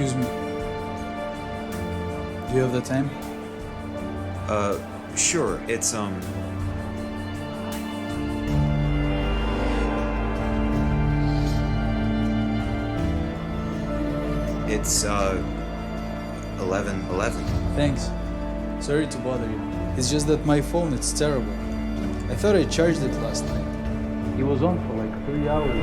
Excuse me. Do you have the time? Sure, It's 11:11. Thanks. Sorry to bother you. It's just that my phone, it's terrible. I thought I charged it last night. It was on for like 3 hours.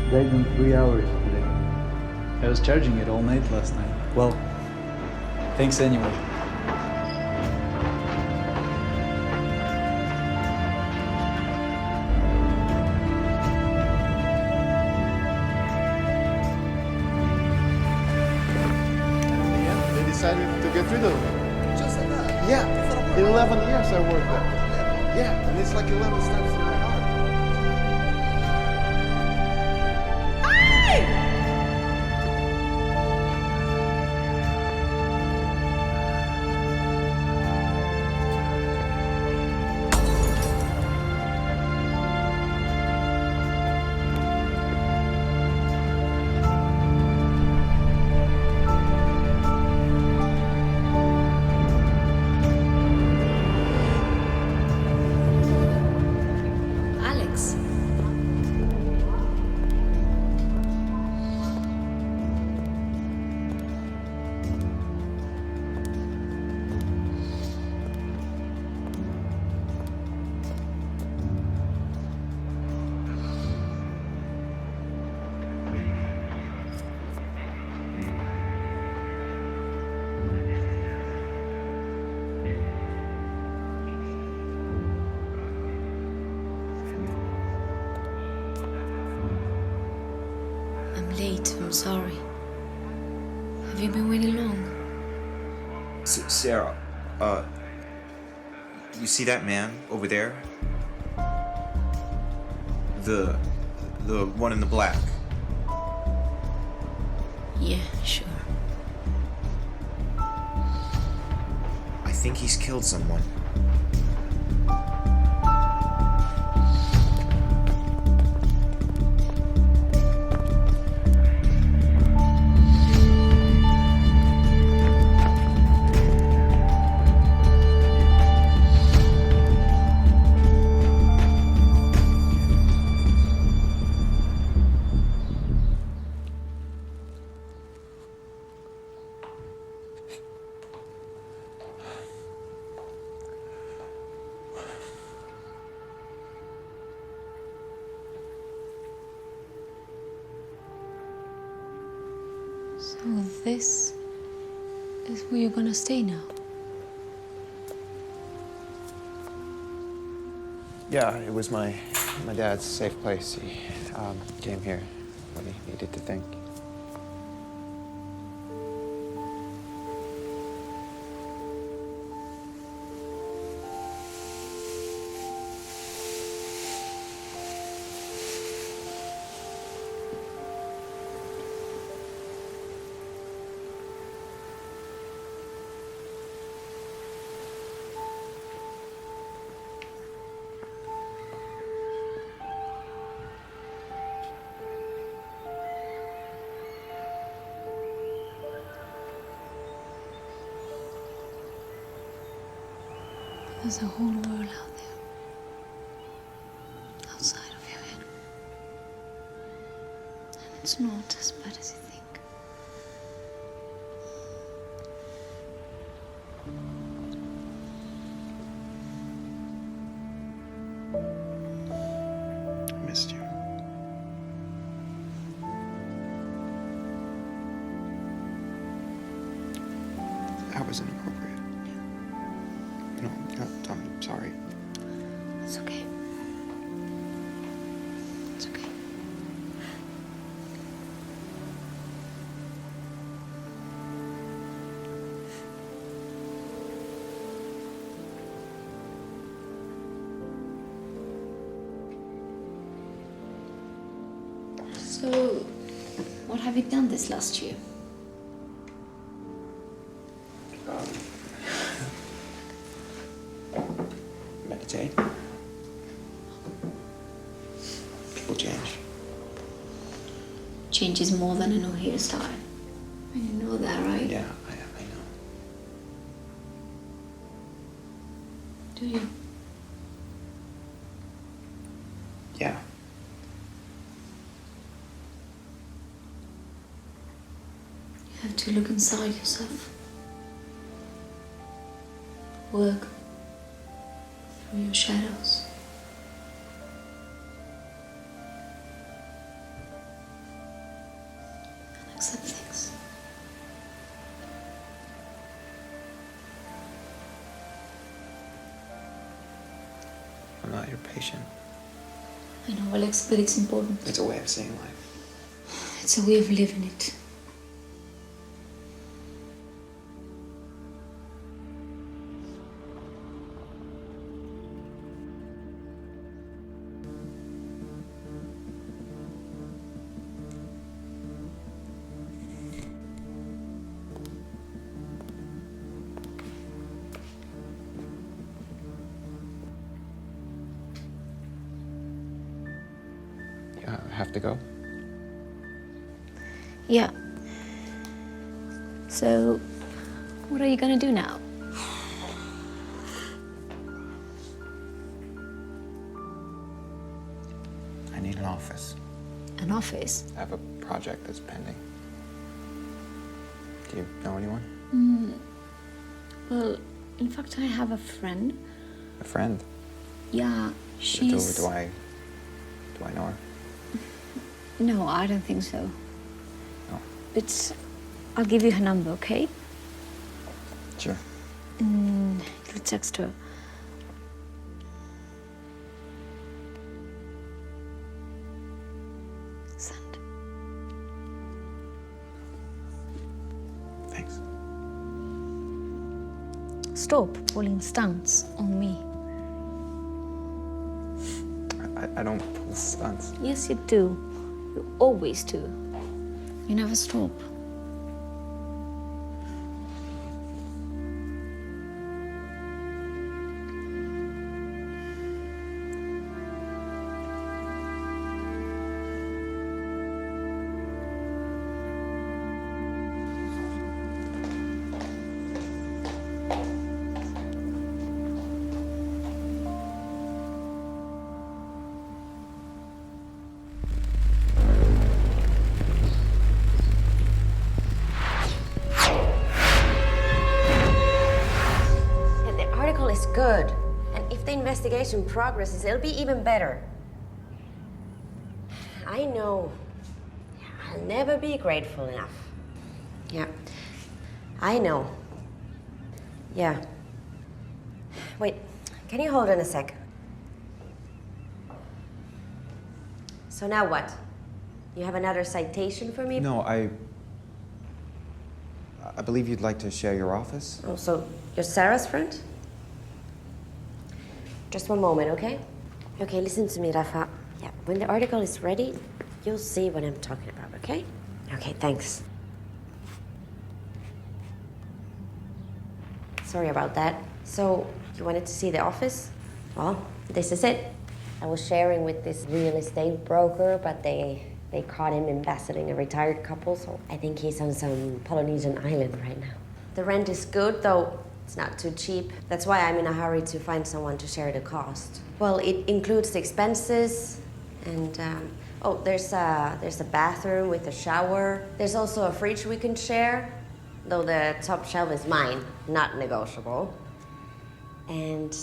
Died in 3 hours today. I was charging it all night last night. Well, thanks anyway. Yeah, they decided to get rid of it. Just like that? Yeah, 11 years I worked there. Yeah, and it's like 11 steps in my heart. Alex. I'm late, I'm sorry. Have you been waiting long? Sarah, you see that man over there? The one in the black. Yeah, sure. I think he's killed someone. So this is where you're gonna stay now? Yeah, it was my dad's safe place. He came here when he needed to think. There's a whole world out there. Outside of your head. And it's not as bad as you think. I missed you. That was inappropriate. No, I'm sorry. It's okay. It's okay. So, what have you done this last year? Meditate. People change. Change is more than a new hairstyle. And you know that, right? Yeah, I know. Do you? Yeah. You have to look inside yourself. Work through your shadows. And accept things. I'm not your patient. I know, Alex, but it's important. It's a way of seeing life. It's a way of living it. Have to go? Yeah. So, what are you gonna do now? I need an office. An office? I have a project that's pending. Do you know anyone? Well, in fact, I have a friend. A friend? Yeah, she's... Do I know her? No, I don't think so. No. But I'll give you her number, okay? Sure. You'll text her. Send. Thanks. Stop pulling stunts on me. I don't pull stunts. Yes, you do. You always do. You never stop. Good. And if the investigation progresses, it'll be even better. I know. I'll never be grateful enough. Yeah. I know. Yeah. Wait, can you hold on a sec? So now what? You have another citation for me? No, I believe you'd like to share your office? Oh, so you're Sarah's friend? Just one moment, okay? Okay, listen to me, Rafa. Yeah, when the article is ready, you'll see what I'm talking about, okay? Okay, thanks. Sorry about that. So, you wanted to see the office? Well, this is it. I was sharing with this real estate broker, but they caught him embezzling a retired couple, so I think he's on some Polynesian island right now. The rent is good, though it's not too cheap. That's why I'm in a hurry to find someone to share the cost. Well, it includes the expenses, and oh, there's a bathroom with a shower. There's also a fridge we can share, though the top shelf is mine, not negotiable. And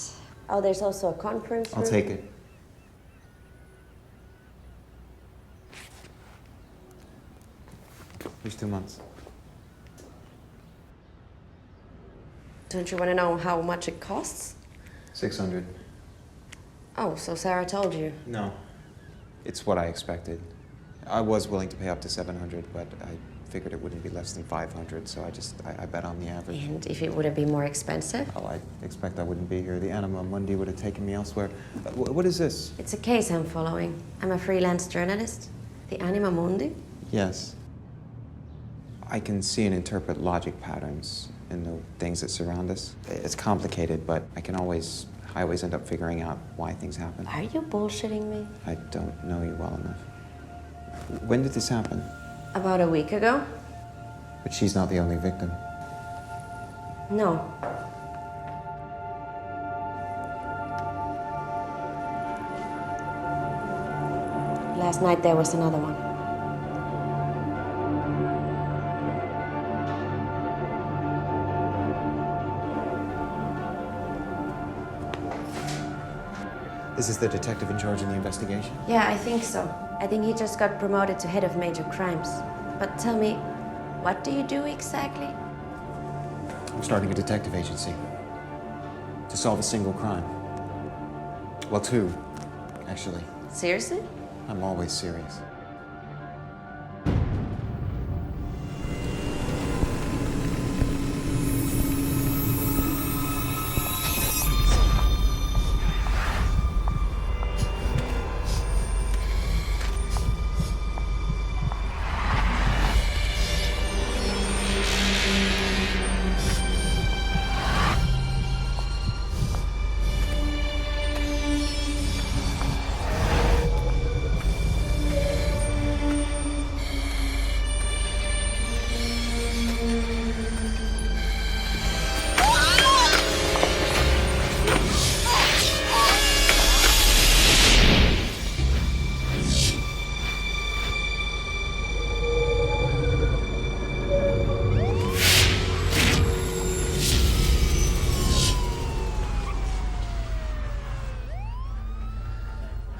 oh, there's also a conference room. I'll take it. Here's 2 months. Don't you want to know how much it costs? 600. Oh, so Sarah told you. No. It's what I expected. I was willing to pay up to 700, but I figured it wouldn't be less than 500, so I bet on the average. And if it would have been more expensive? Oh, I expect I wouldn't be here. The Anima Mundi would have taken me elsewhere. What is this? It's a case I'm following. I'm a freelance journalist. The Anima Mundi? Yes. I can see and interpret logic patterns in the things that surround us. It's complicated, but I always end up figuring out why things happen. Are you bullshitting me? I don't know you well enough. When did this happen? About a week ago? But she's not the only victim. No. Last night there was another one. This is the detective in charge of the investigation? Yeah, I think so. I think he just got promoted to head of major crimes. But tell me, what do you do exactly? I'm starting a detective agency to solve a single crime. Well, two, actually. Seriously? I'm always serious.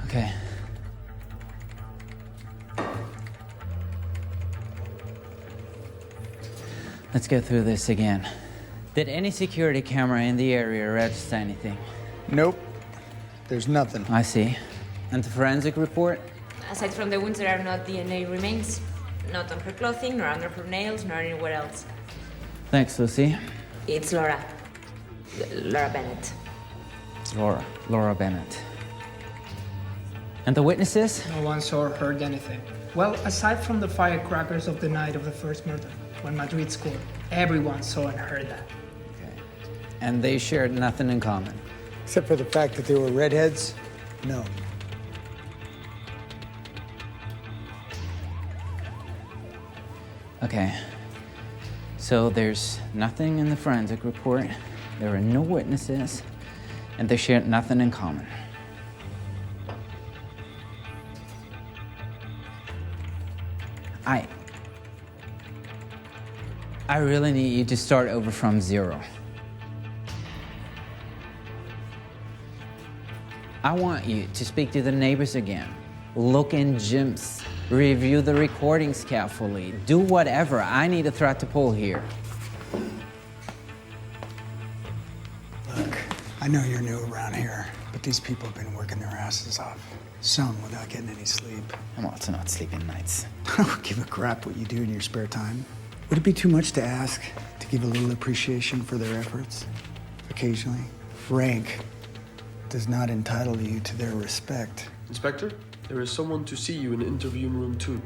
Okay. Let's go through this again. Did any security camera in the area register anything? Nope. There's nothing. I see. And the forensic report? Aside from the wounds, there are no DNA remains. Not on her clothing, nor under her nails, nor anywhere else. Thanks, Lucy. It's Laura. Laura Bennett. Laura Bennett. And the witnesses? No one saw or heard anything. Well, aside from the firecrackers of the night of the first murder, when Madrid scored, everyone saw and heard that. Okay. And they shared nothing in common? Except for the fact that they were redheads? No. Okay. So there's nothing in the forensic report, there are no witnesses, and they shared nothing in common. I really need you to start over from zero. I want you to speak to the neighbors again. Look in gyms. Review the recordings carefully. Do whatever. I need a thread to pull here. Look, I know you're new around here, but these people have been working their asses off. Some without getting any sleep. I'm also not sleeping nights. I don't give a crap what you do in your spare time. Would it be too much to ask to give a little appreciation for their efforts? Occasionally. Rank does not entitle you to their respect. Inspector, there is someone to see you in the interview room 2.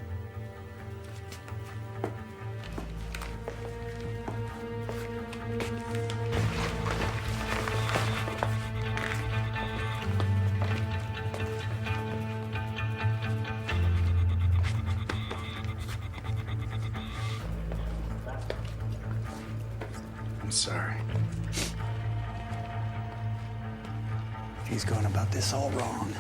I'm sorry. He's going about this all wrong.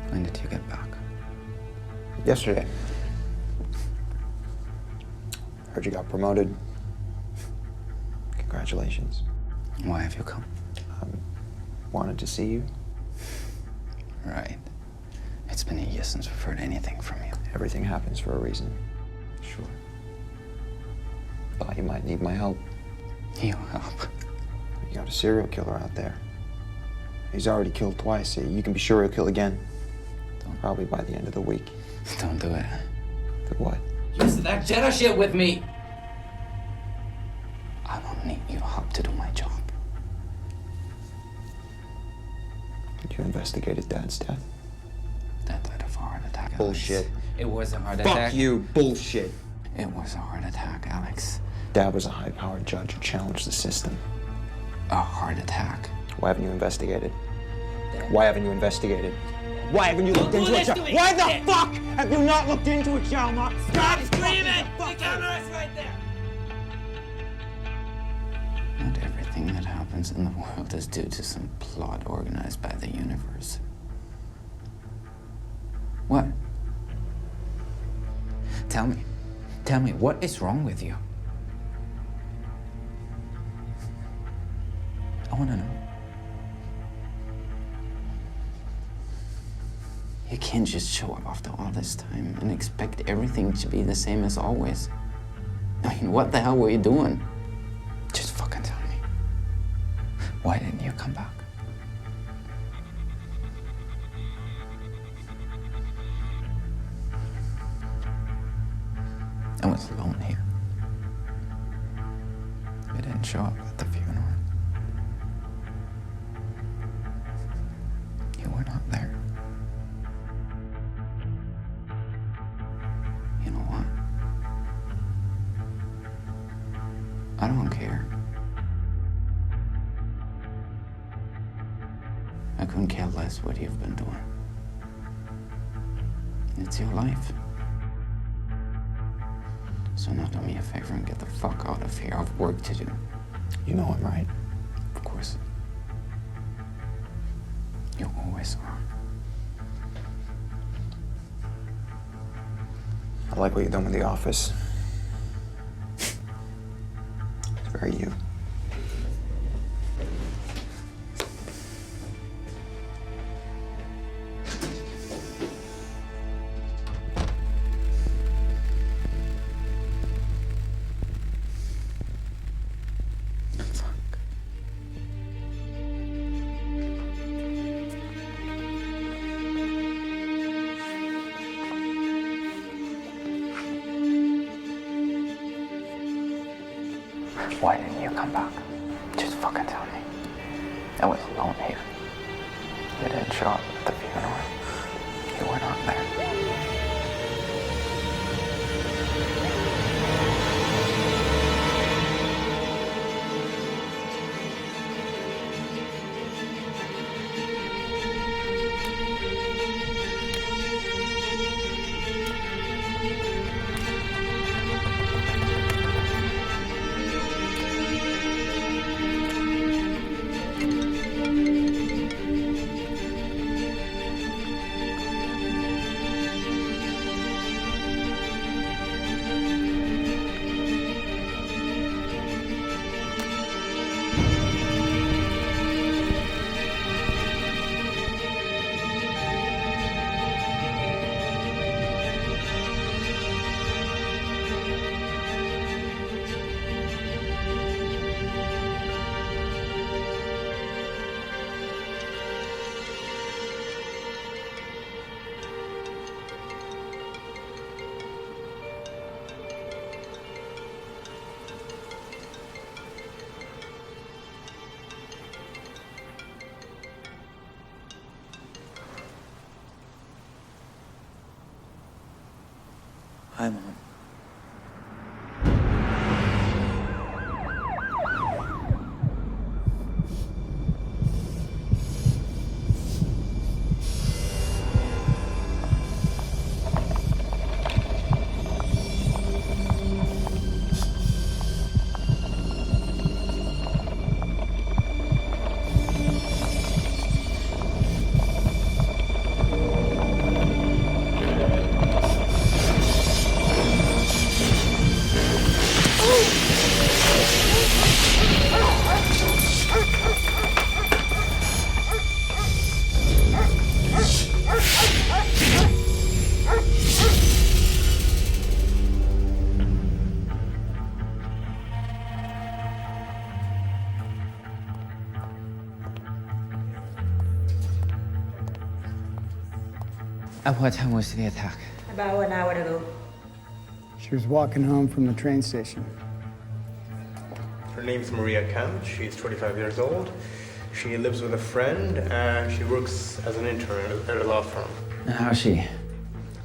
When did you get back? Yesterday. Heard you got promoted. Congratulations. Why have you come? Wanted to see you. Right. It's been a year since we've heard anything from you. Everything happens for a reason. Sure. Thought you might need my help. Your help. You got a serial killer out there. He's already killed twice. You can be sure he'll kill again. Probably by the end of the week. Don't do it. Do what? Use that Jedi shit with me! I don't need your help to do my job. Did you investigate Dad's death? Dad died of a heart attack, Alex. Bullshit. It was a heart attack. Fuck you, bullshit. It was a heart attack, Alex. Dad was a high-powered judge who challenged the system. A heart attack. Why haven't you investigated? Why haven't you investigated? Why haven't you looked into it? Why the fuck have you not looked into it, Shalma? Stop screaming! The camera's right there! Not everything that happens in the world is due to some plot organized by the universe. What? Tell me, what is wrong with you? I want to know. You can't just show up after all this time and expect everything to be the same as always. I mean, what the hell were you doing? Just fucking tell me. Why didn't you come back? I was alone here. You didn't show up at the funeral. You were not there. You know what? I don't care. I couldn't care less what you've been doing. It's your life. So now do me a favor and get the fuck out of here. I've work to do. You know I'm right. Of course. You always are. I like what you've done with the office. It's very you. Why didn't you come back? Just fucking tell me. I was alone here. You didn't show up at the funeral. You were not there. Hi, Mom. At what time was the attack? About an hour ago. She was walking home from the train station. Her name's Maria Kemp. She's 25 years old. She lives with a friend and she works as an intern at a law firm. And how's she?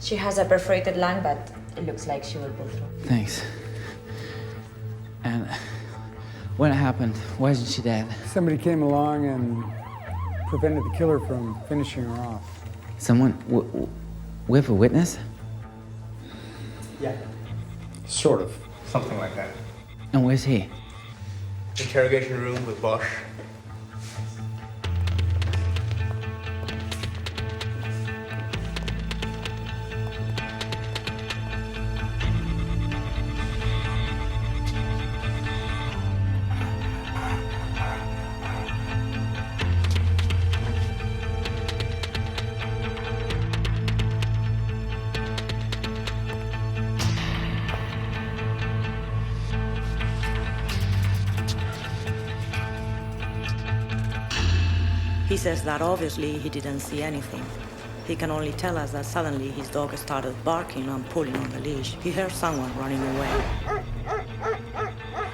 She has a perforated lung, but it looks like she will pull through. Thanks. And what happened? Why isn't she dead? Somebody came along and prevented the killer from finishing her off. Someone? We have a witness? Yeah. Sort of. Something like that. And where's he? Interrogation room with Bosch. He says that obviously he didn't see anything. He can only tell us that suddenly his dog started barking and pulling on the leash. He heard someone running away.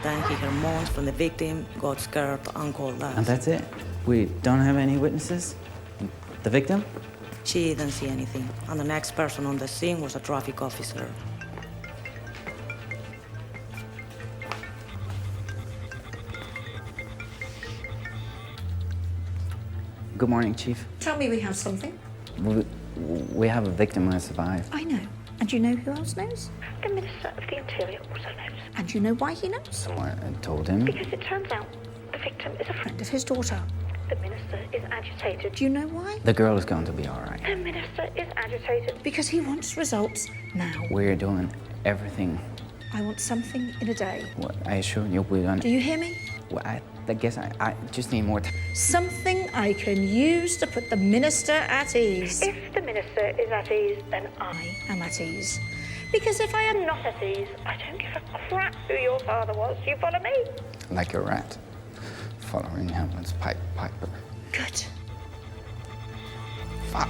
Then he heard moans from the victim, got scared and called us. And that's it? We don't have any witnesses? The victim? She didn't see anything, and the next person on the scene was a traffic officer. Good morning, Chief. Tell me we have something. We have a victim who has survived. I know. And you know who else knows? The Minister of the Interior also knows. And you know why he knows? Someone told him. Because it turns out the victim is a friend Of his daughter. The Minister is agitated. Do you know why? The girl is going to be all right. The Minister is agitated. Because he wants results now. We're doing everything. I want something in a day. What I assure you, we're gonna... Do you hear me? Well, I guess I just need more time. Something I can use to put the minister at ease. If the Minister is at ease, then I am at ease. Because if I am not at ease. I don't give a crap who your father was. You follow me? Like a rat, following Hamlet's piper. Good. Fuck.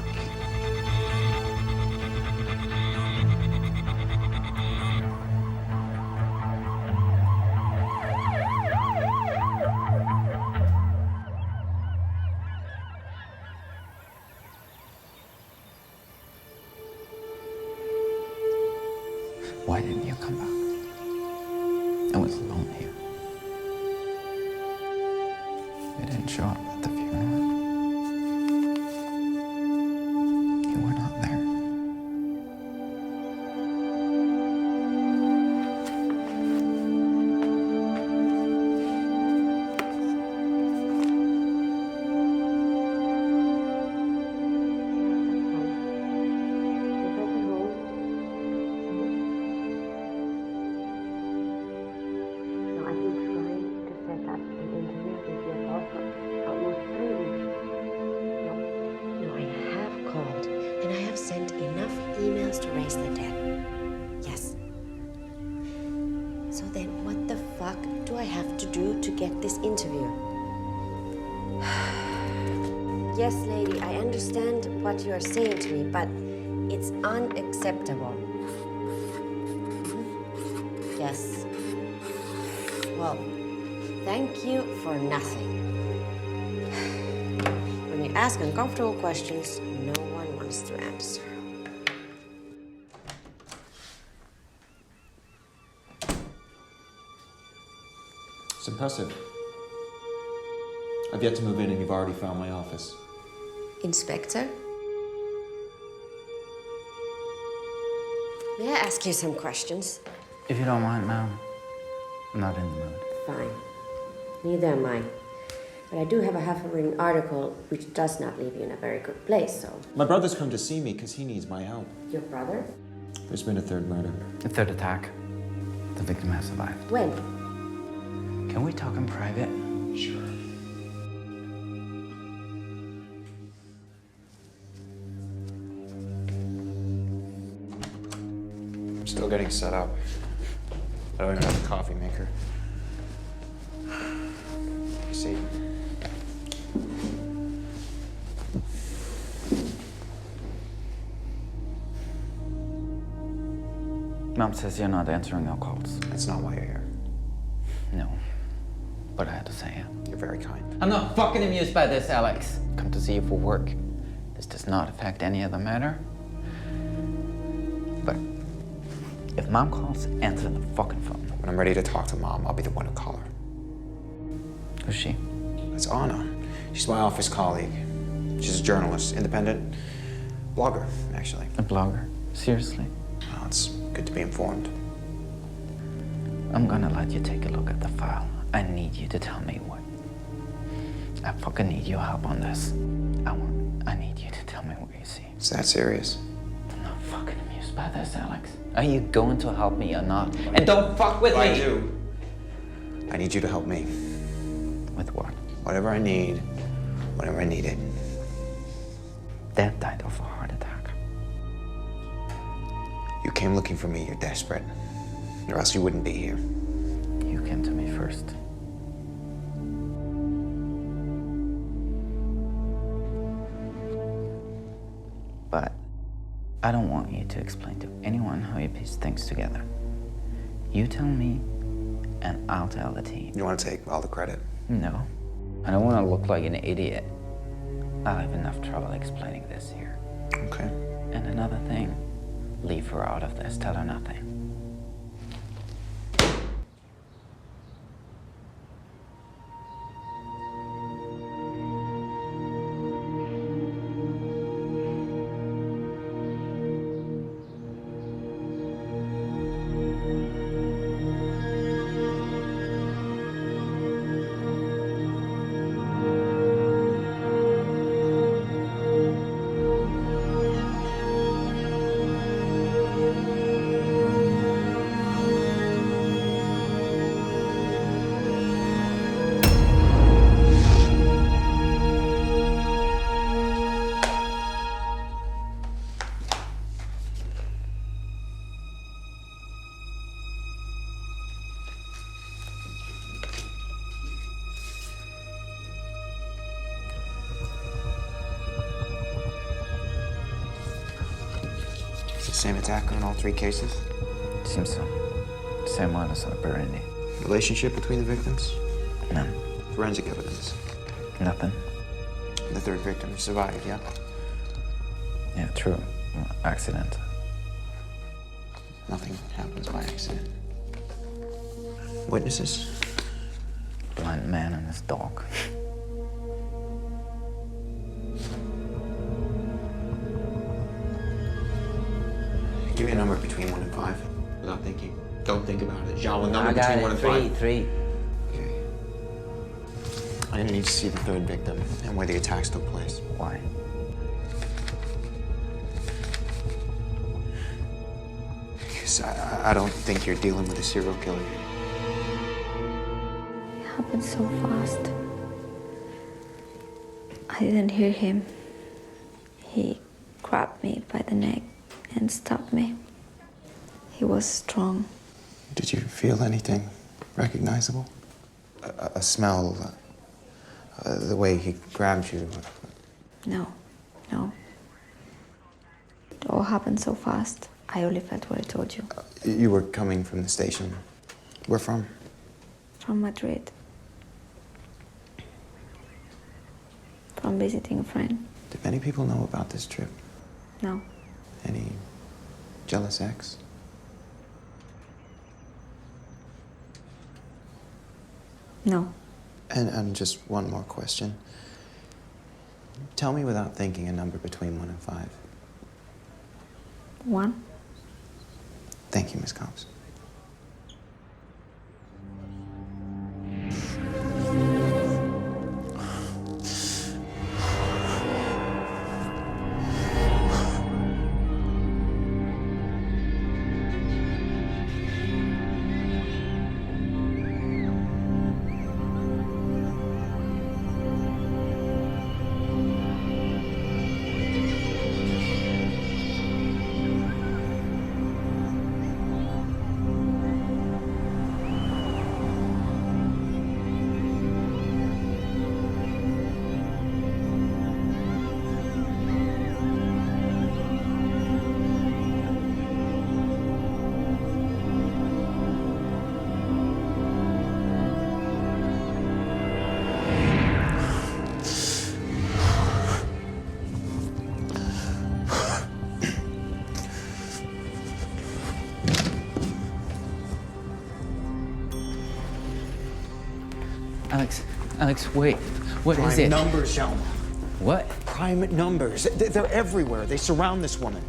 Why didn't you come back? I was alone here. You didn't show up at the funeral. You were not there. Sent enough emails to raise the dead. Yes. So then what the fuck do I have to do to get this interview? Yes, lady, I understand what you are saying to me, but it's unacceptable. Yes. Well, thank you for nothing. When you ask uncomfortable questions, no one wants to answer. It's impressive. I've yet to move in and you've already found my office. Inspector? May I ask you some questions? If you don't mind, ma'am, I'm not in the mood. Fine. Neither am I. But I do have a half-written article which does not leave you in a very good place, so... My brother's come to see me because he needs my help. Your brother? There's been a third murder. A third attack. The victim has survived. When? Can we talk in private? Sure. I'm still getting set up. I don't even have a coffee maker. You see? Mom says you're not answering our calls. That's not why you're here. No. But I had to say it. You're very kind. I'm not fucking amused by this, Alex. Come to see you for work. This does not affect any other matter. But if Mom calls, answer the fucking phone. When I'm ready to talk to Mom, I'll be the one to call her. Who's she? It's Anna. She's my office colleague. She's a journalist, independent blogger, actually. A blogger? Seriously? Well, it's good to be informed. I'm gonna let you take a look at the file. I need you to tell me what. I fucking need your help on this. I need you to tell me what you see. Is that serious? I'm not fucking amused by this, Alex. Are you going to help me or not? And don't fuck with me! I do. I need you to help me. With what? Whatever I need, whenever I need it. Dad died of a heart attack. You came looking for me, you're desperate. Or else you wouldn't be here. You came to me first. But I don't want you to explain to anyone how you piece things together. You tell me, and I'll tell the team. You want to take all the credit? No. I don't want to look like an idiot. I'll have enough trouble explaining this here. Okay. And another thing, leave her out of this, tell her nothing. Same attack on all three cases? Seems so. Same one as Bernie. Relationship between the victims? None. Forensic evidence? Nothing. The third victim survived, yeah? Yeah, true. Accident. Nothing happens by accident. Witnesses? Blind man and his dog. Give me a number between 1 and 5, without thinking. Don't think about it. John, a number between 1 and 5. Three. Okay. I need to see the third victim and where the attacks took place. Why? Because I don't think you're dealing with a serial killer. It happened so fast. I didn't hear him. He grabbed me by the neck and stopped me. He was strong. Did you feel anything recognizable? A smell? The way he grabbed you? No. It all happened so fast. I only felt what I told you. You were coming from the station. Where from? From Madrid. From visiting a friend. Did many people know about this trip? No. Any jealous ex? No. And just one more question. Tell me without thinking a number between 1 and 5. 1. Thank you, Miss Combs. Alex, wait. What is Prime it? numbers, Selma. What? Prime numbers. They're everywhere. They surround this woman.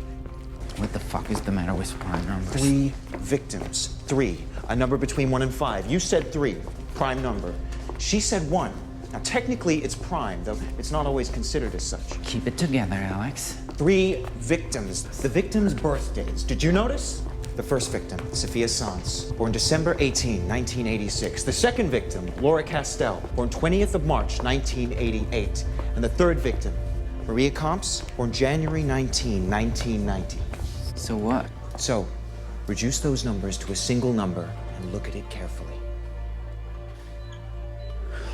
What the fuck is the matter with prime numbers? 3 victims. 3. A number between 1 and 5. You said 3. Prime number. She said 1. Now, technically, it's prime, though it's not always considered as such. Keep it together, Alex. 3 victims. The victims' birthdays. Did you notice? The first victim, Sophia Sanz, born December 18, 1986. The second victim, Laura Castell, born 20th of March, 1988. And the third victim, Maria Comps, born January 19, 1990. So what? So, reduce those numbers to a single number and look at it carefully.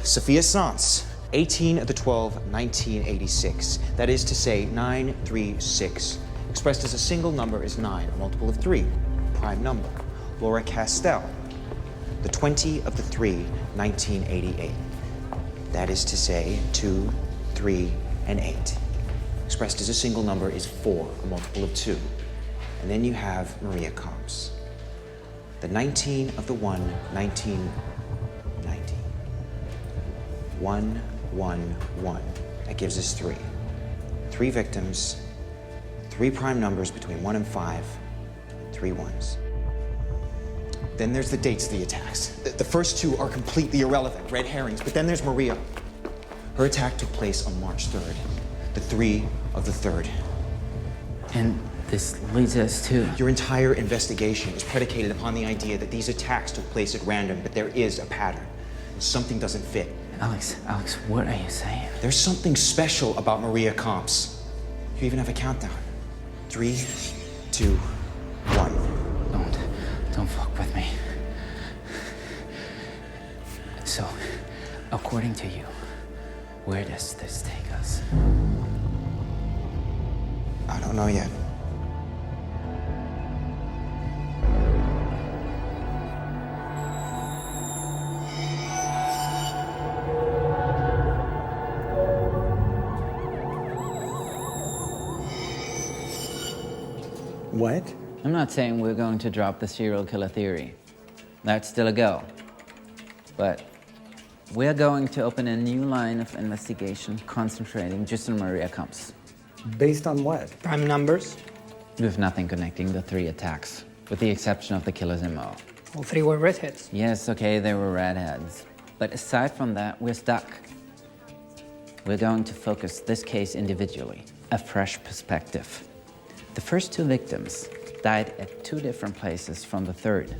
Sophia Sanz, 18 of the 12, 1986. That is to say, 936. Expressed as a single number is 9, a multiple of 3, prime number. Laura Castell, the 20 of the 3, 1988. That is to say, 2, 3, and 8. Expressed as a single number is 4, a multiple of 2. And then you have Maria Comps, the 19 of the 1, 1990. 1, 1, 1. That gives us 3. 3 victims, 3 prime numbers between 1 and 5, 3 ones. Then there's the dates of the attacks. The first 2 are completely irrelevant, red herrings, but then there's Maria. Her attack took place on March 3rd, the 3 of the 3rd. And this leads us to... Your entire investigation is predicated upon the idea that these attacks took place at random, but there is a pattern. Something doesn't fit. Alex, what are you saying? There's something special about Maria Comps. You even have a countdown. 3, 2, 1. Don't fuck with me. So, according to you, where does this take us? I don't know yet. What? I'm not saying we're going to drop the serial killer theory. That's still a go. But we're going to open a new line of investigation concentrating just on Maria Comps. Based on what? Prime numbers. With nothing connecting the 3 attacks, with the exception of the killer's MO. All 3 were redheads. Yes, okay, they were redheads. But aside from that, we're stuck. We're going to focus this case individually, a fresh perspective. The first 2 victims died at 2 different places from the 3rd.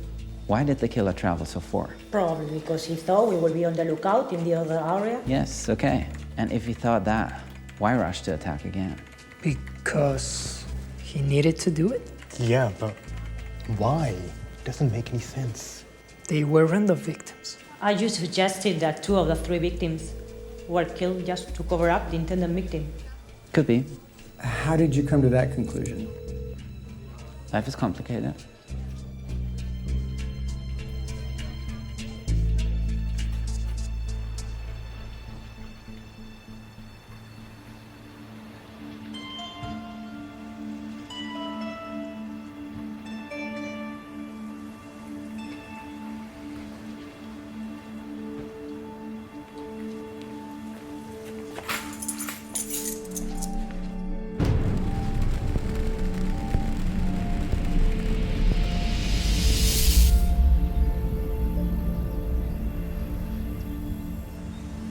Why did the killer travel so far? Probably because he thought we would be on the lookout in the other area. Yes, okay. And if he thought that, why rush to attack again? Because he needed to do it. Yeah, but why? Doesn't make any sense. They weren't the victims. Are you suggesting that 2 of the 3 victims were killed just to cover up the intended victim? Could be. How did you come to that conclusion? Life is complicated.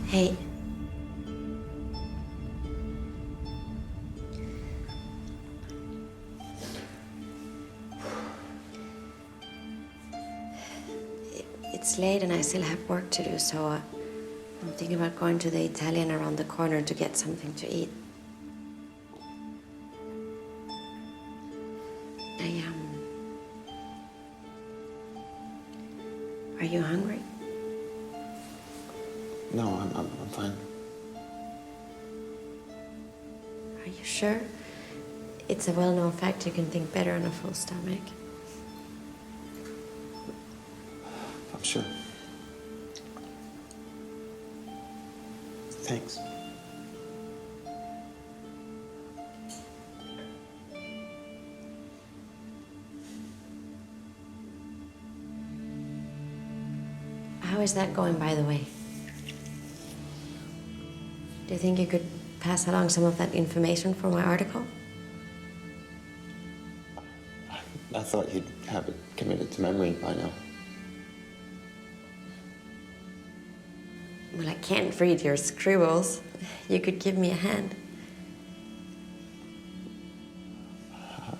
Hey. It's late and I still have work to do, so I'm thinking about going to the Italian around the corner to get something to eat. Are you hungry? No, I'm fine. Are you sure? It's a well-known fact you can think better on a full stomach. I'm sure. Thanks. How is that going, by the way? Do you think you could pass along some of that information for my article? I thought you'd have it committed to memory by now. Well, I can't read your scribbles. You could give me a hand.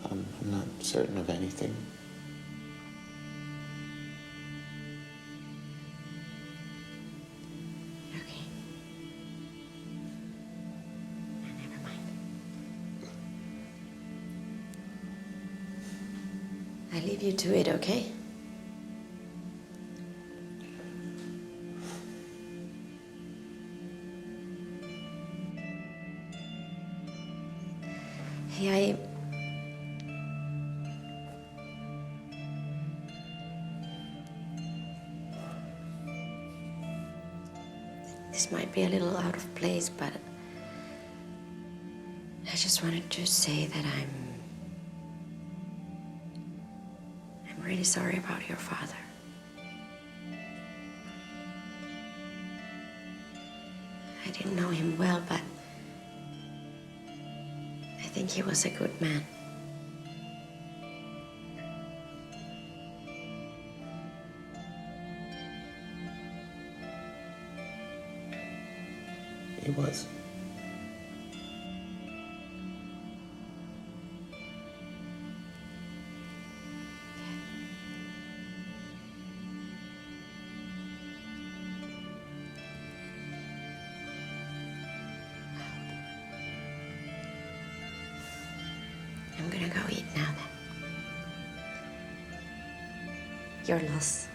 I'm not certain of anything. Okay. Never mind. I leave you to it, okay? Hey, this might be a little out of place, but I just wanted to say that I'm really sorry about your father. I didn't know him well, but I think he was a good man. He was. I'm gonna go eat now then. Your loss.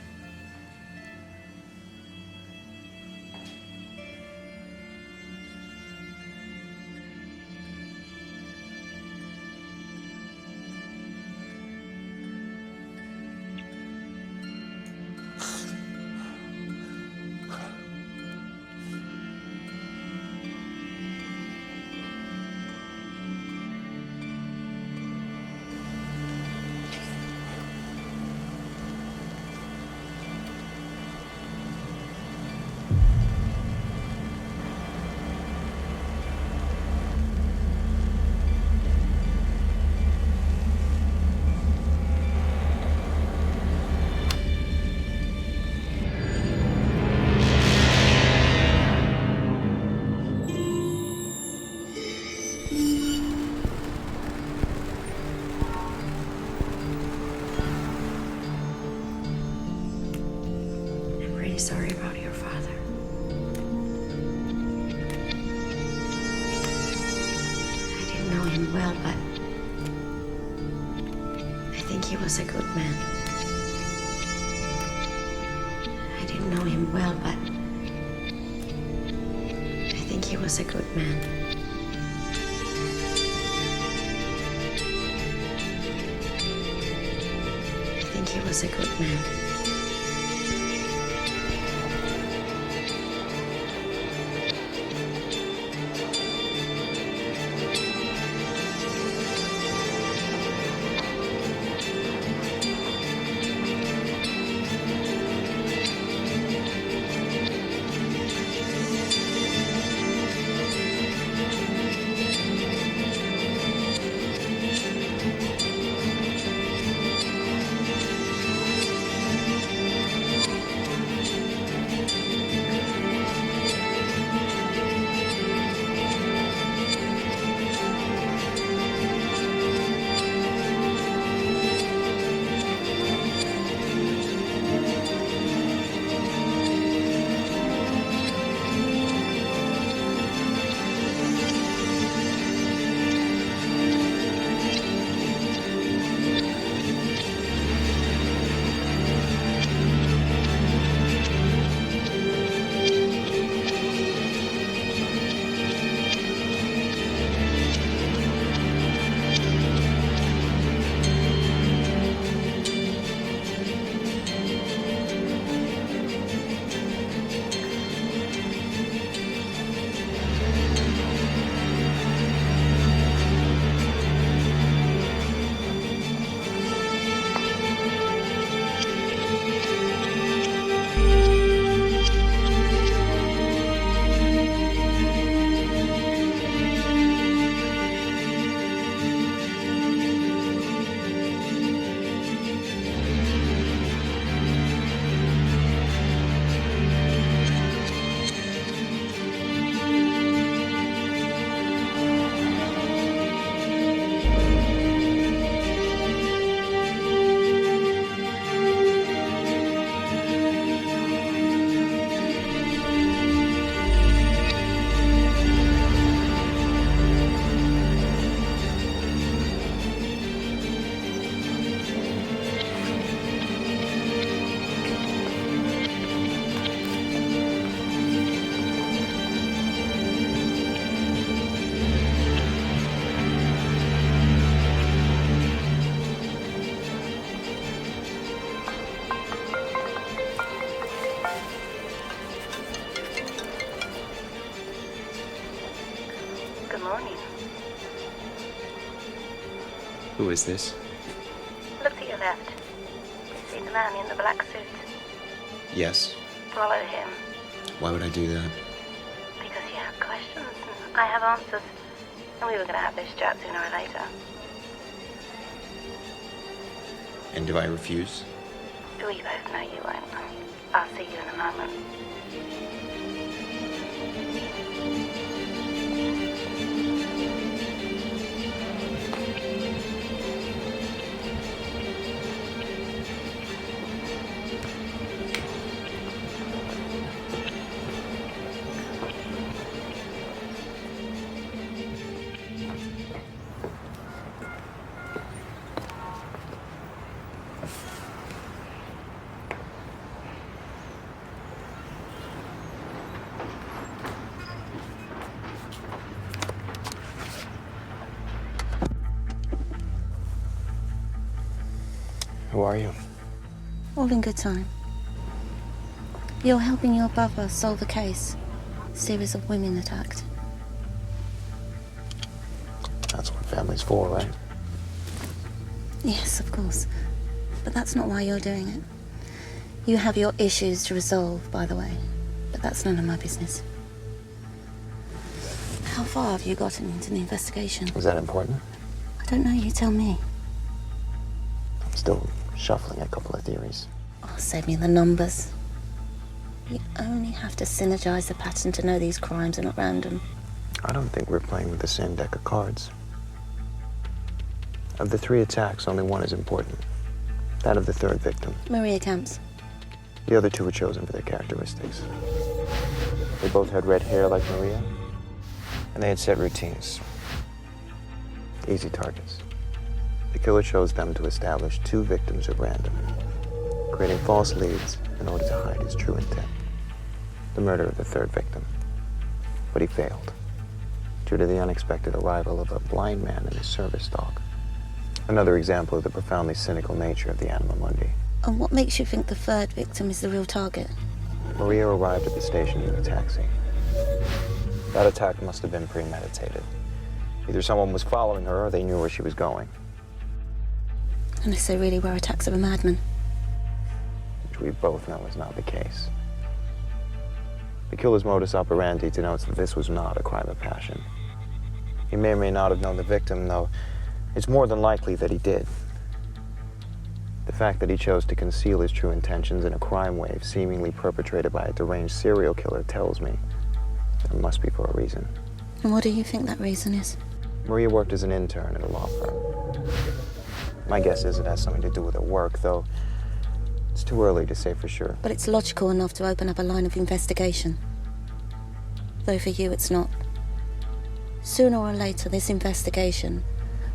Sorry about your father. I didn't know him well, but I think he was a good man. I didn't know him well, but I think he was a good man. I think he was a good man. Who is this? Look to your left. You see the man in the black suit? Yes. Follow him. Why would I do that? Because you have questions and I have answers. And we were going to have this chat sooner or later. And do I refuse? We both know you won't. I'll see you in a moment. Who are you? All in good time. You're helping your brother solve a case. A series of women attacked. That's what family's for, right? Yes, of course. But that's not why you're doing it. You have your issues to resolve, by the way. But that's none of my business. How far have you gotten into the investigation? Is that important? I don't know, you tell me. I'm still shuffling a couple of theories. Oh, save me the numbers. You only have to synergize the pattern to know these crimes are not random. I don't think we're playing with the same deck of cards. Of the 3 attacks, only one is important. That of the 3rd victim. Maria Camps. The other 2 were chosen for their characteristics. They both had red hair like Maria, and they had set routines. Easy targets. The killer chose them to establish 2 victims at random, creating false leads in order to hide his true intent, the murder of the 3rd victim. But he failed, due to the unexpected arrival of a blind man and his service dog. Another example of the profoundly cynical nature of the Anima Mundi. And what makes you think the 3rd victim is the real target? Maria arrived at the station in a taxi. That attack must have been premeditated. Either someone was following her or they knew where she was going. Unless they really were attacks of a madman. Which we both know is not the case. The killer's modus operandi denotes that this was not a crime of passion. He may or may not have known the victim, though it's more than likely that he did. The fact that he chose to conceal his true intentions in a crime wave seemingly perpetrated by a deranged serial killer tells me there must be for a reason. And what do you think that reason is? Maria worked as an intern at a law firm. My guess is it has something to do with her work, though it's too early to say for sure. But it's logical enough to open up a line of investigation. Though for you, it's not. Sooner or later, this investigation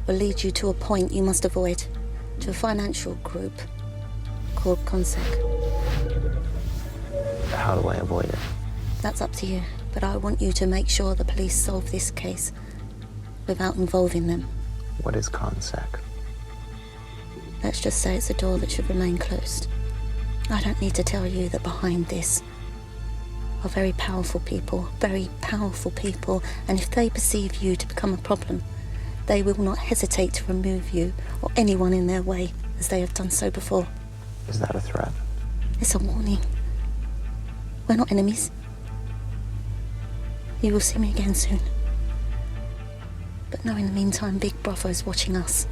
will lead you to a point you must avoid, to a financial group called Consec. How do I avoid it? That's up to you, but I want you to make sure the police solve this case without involving them. What is Consec? Let's just say it's a door that should remain closed. I don't need to tell you that behind this are very powerful people, and if they perceive you to become a problem, they will not hesitate to remove you or anyone in their way, as they have done so before. Is that a threat? It's a warning. We're not enemies. You will see me again soon. But know in the meantime, Big Brother is watching us.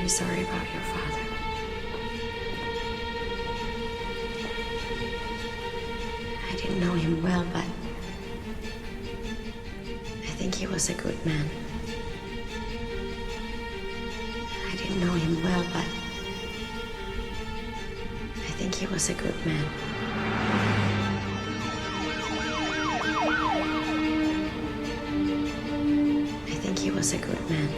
very sorry about your father. I didn't know him well, but I think he was a good man. I didn't know him well, but I think he was a good man. I think he was a good man.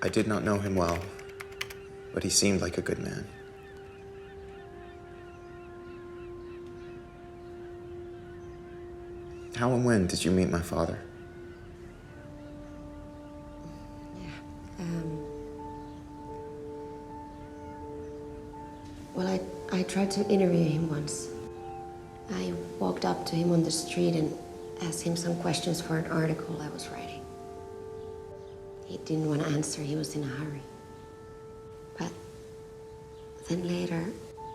I did not know him well, but he seemed like a good man. How and when did you meet my father? Well, I tried to interview him once. I walked up to him on the street and asked him some questions for an article I was writing. He didn't want to answer, he was in a hurry. But then later,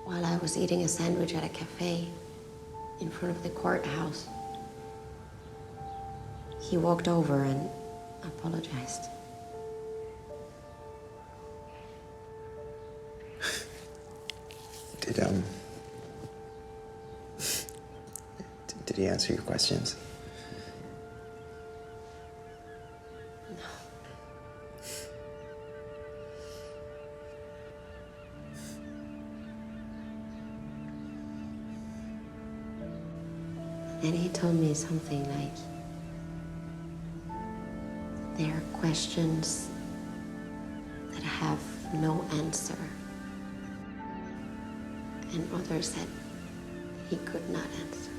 while I was eating a sandwich at a cafe in front of the courthouse, he walked over and apologized. Did he answer your questions? And he told me something like, there are questions that have no answer, and others that he could not answer.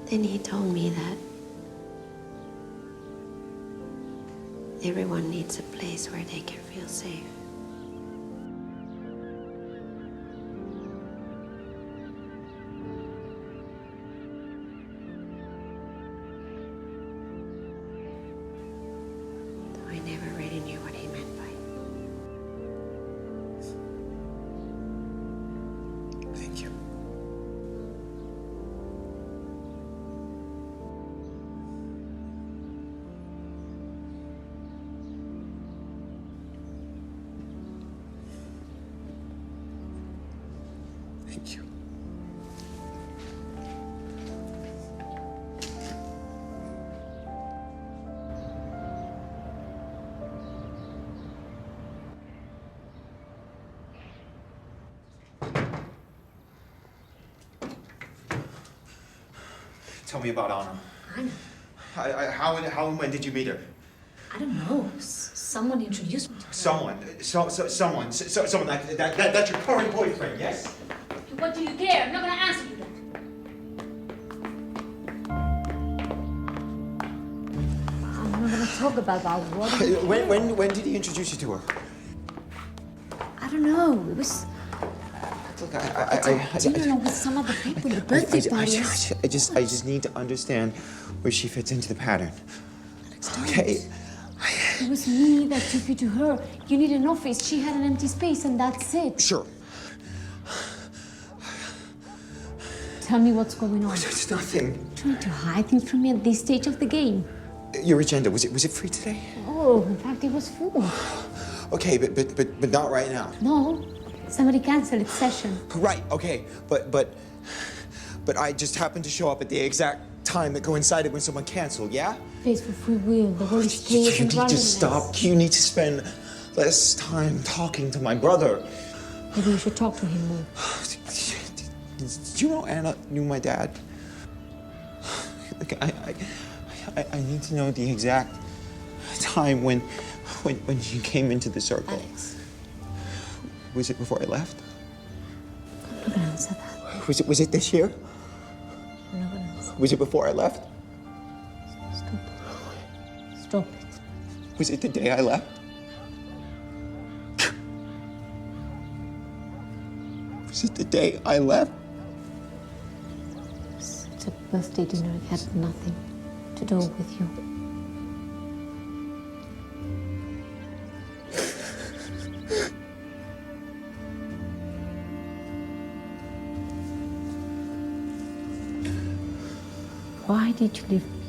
Then he told me that everyone needs a place where they can feel safe. Though I never really knew what he meant by it. Thank you. Thank you. Tell me about Anna. Anna? How and when did you meet her? I don't know. Someone introduced me to her. Someone that's your current boyfriend, yes? What do you care? I'm not gonna answer you that. I'm not gonna talk about that. When did he introduce you to her? I don't know. It was... Look, dinner with some other people, the birthday parties. I just need to understand where she fits into the pattern. Okay? It was me that took you to her. You need an office. She had an empty space, and that's it. Sure. Tell me what's going on. It's nothing. Trying to hide things from me at this stage of the game. Your agenda, was it free today? Oh, in fact, it was full. Okay, but not right now. No, somebody canceled its session. Right, okay, but I just happened to show up at the exact time that coincided when someone canceled, yeah? Pays for free will, the Holy Spirit, and You need to stop. You need to spend less time talking to my brother. Maybe you should talk to him more. Did you know Anna knew my dad? Look, I need to know the exact time when you came into the circle. Alex. Was it before I left? I'm not gonna answer that. Was it this year? I'm not gonna answer. Was it before I left? Stop it. Stop it. Was it the day I left? Was it the day I left? It's a birthday dinner. It had nothing to do with you. Why did you leave me?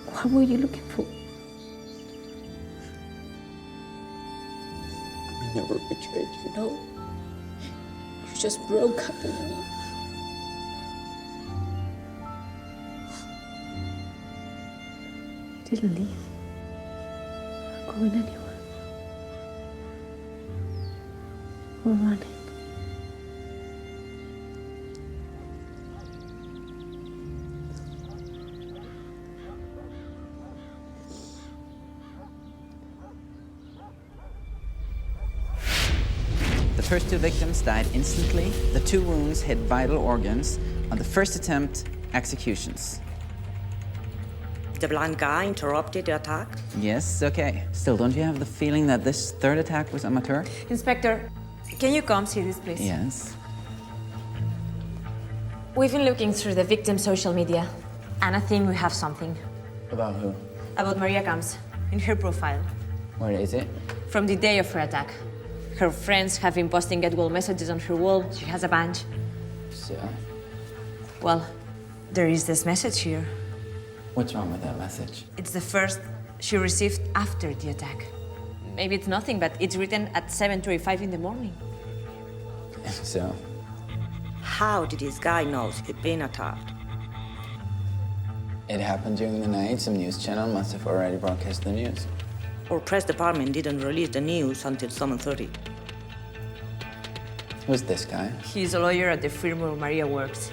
What were you looking for? I never betrayed you. No. You just broke up with me. You didn't leave. Not going anywhere. We're running. The first two victims died instantly. The two wounds hit vital organs. On the first attempt, executions. The blind guy interrupted the attack. Yes, okay. Still, don't you have the feeling that this third attack was amateur? Inspector, can you come see this, please? Yes. We've been looking through the victim's social media, and I think we have something. About who? About Maria Camps, in her profile. Where is it? From the day of her attack. Her friends have been posting get well messages on her wall. She has a bunch. So, Well, there is this message here. what's wrong with that message? It's the first she received after the attack. Maybe it's nothing, but it's written at 7:35 in the morning. So, How did this guy know he'd been attacked? it happened during the night. Some news channel must have already broadcast the news. Our press department didn't release the news until 7:30. Who's this guy? He's a lawyer at the firm where Maria works.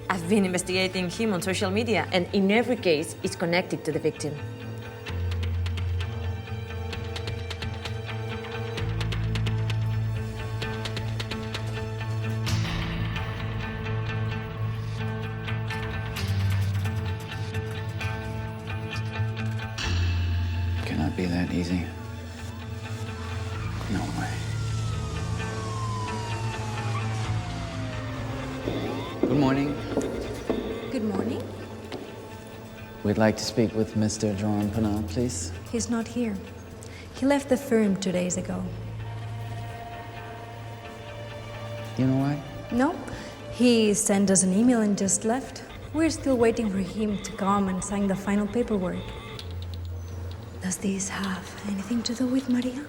I've been investigating him on social media, and in every case, it's connected to the victim. Cannot be that easy. No way. Good morning. Good morning. We'd like to speak with Mr. Jerome Pennell, please. He's not here. He left the firm 2 days ago. You know why? No, he sent us an email and just left. We're still waiting for him to come and sign the final paperwork. Does this have anything to do with Maria?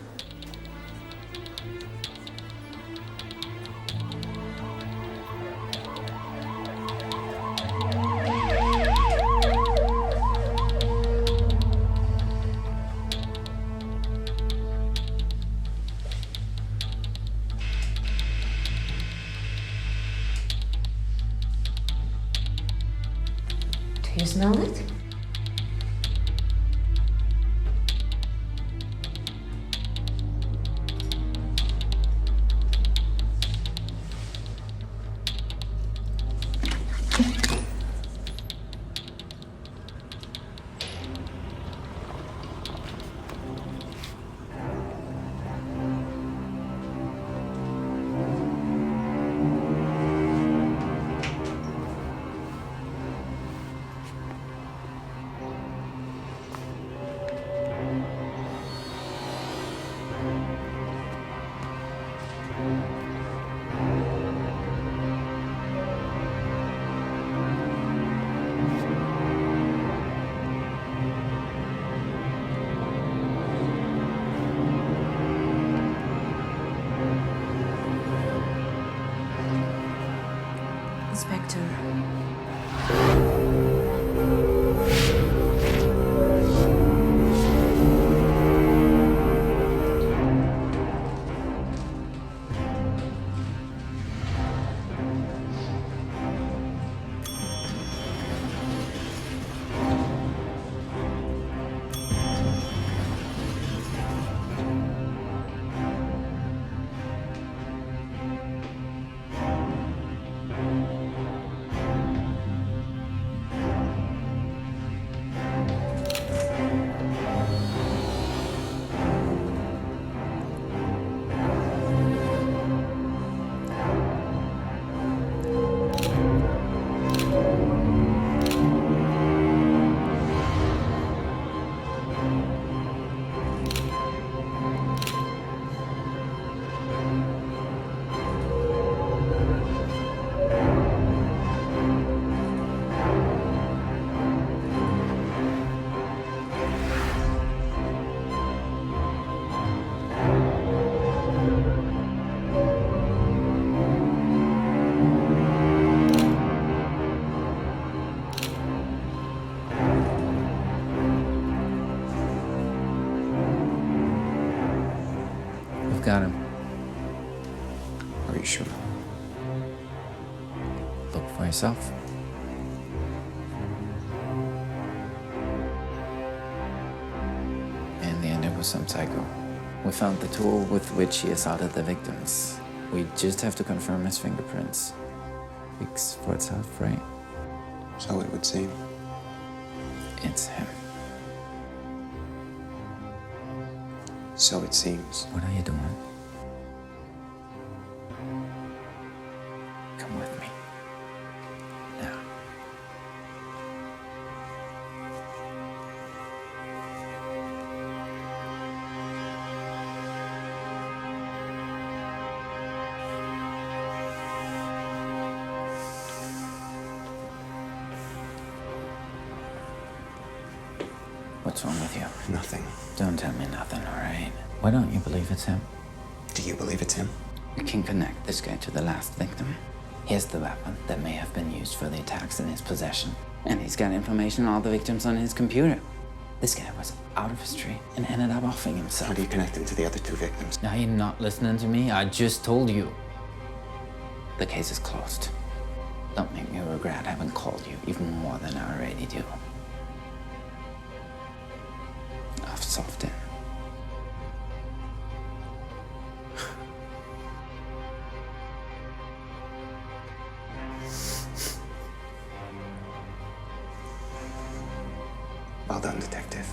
Do you smell it? Inspector. got him. Are you sure? Look for yourself. In the end, it was some psycho. We found the tool with which he assaulted the victims. We just have to confirm his fingerprints. Speaks for itself, right? So it would seem. It's him. So it seems. What are you doing? Come with me. Now. What's wrong with you? Nothing. Don't tell me nothing, all right? Why don't you believe it's him? Do you believe it's him? We can connect this guy to the last victim. Here's the weapon that may have been used for the attacks in his possession. And he's got information on all the victims on his computer. This guy was out of his tree and ended up offing himself. How do you connect him to the other two victims? Now you're not listening to me? I just told you. The case is closed. Don't make me regret having called you even more than I already do. I've solved it. Well done, detective.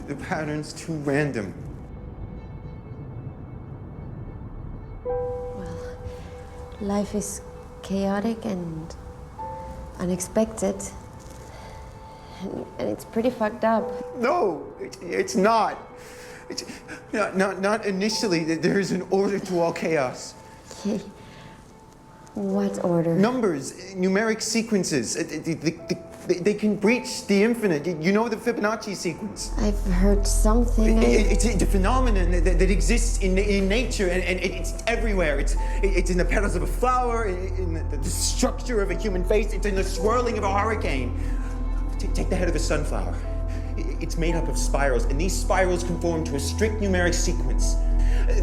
The pattern's too random. Well, life is chaotic and unexpected. And it's pretty fucked up. No, it's not. It's not initially. There is an order to all chaos. Okay. What order? Numbers, numeric sequences. They can breach the infinite. You know the Fibonacci sequence. I've heard something. It's a phenomenon that exists in nature, and it's everywhere. It's in the petals of a flower, in the structure of a human face. It's in the swirling of a hurricane. Take the head of a sunflower. It's made up of spirals, and these spirals conform to a strict numeric sequence.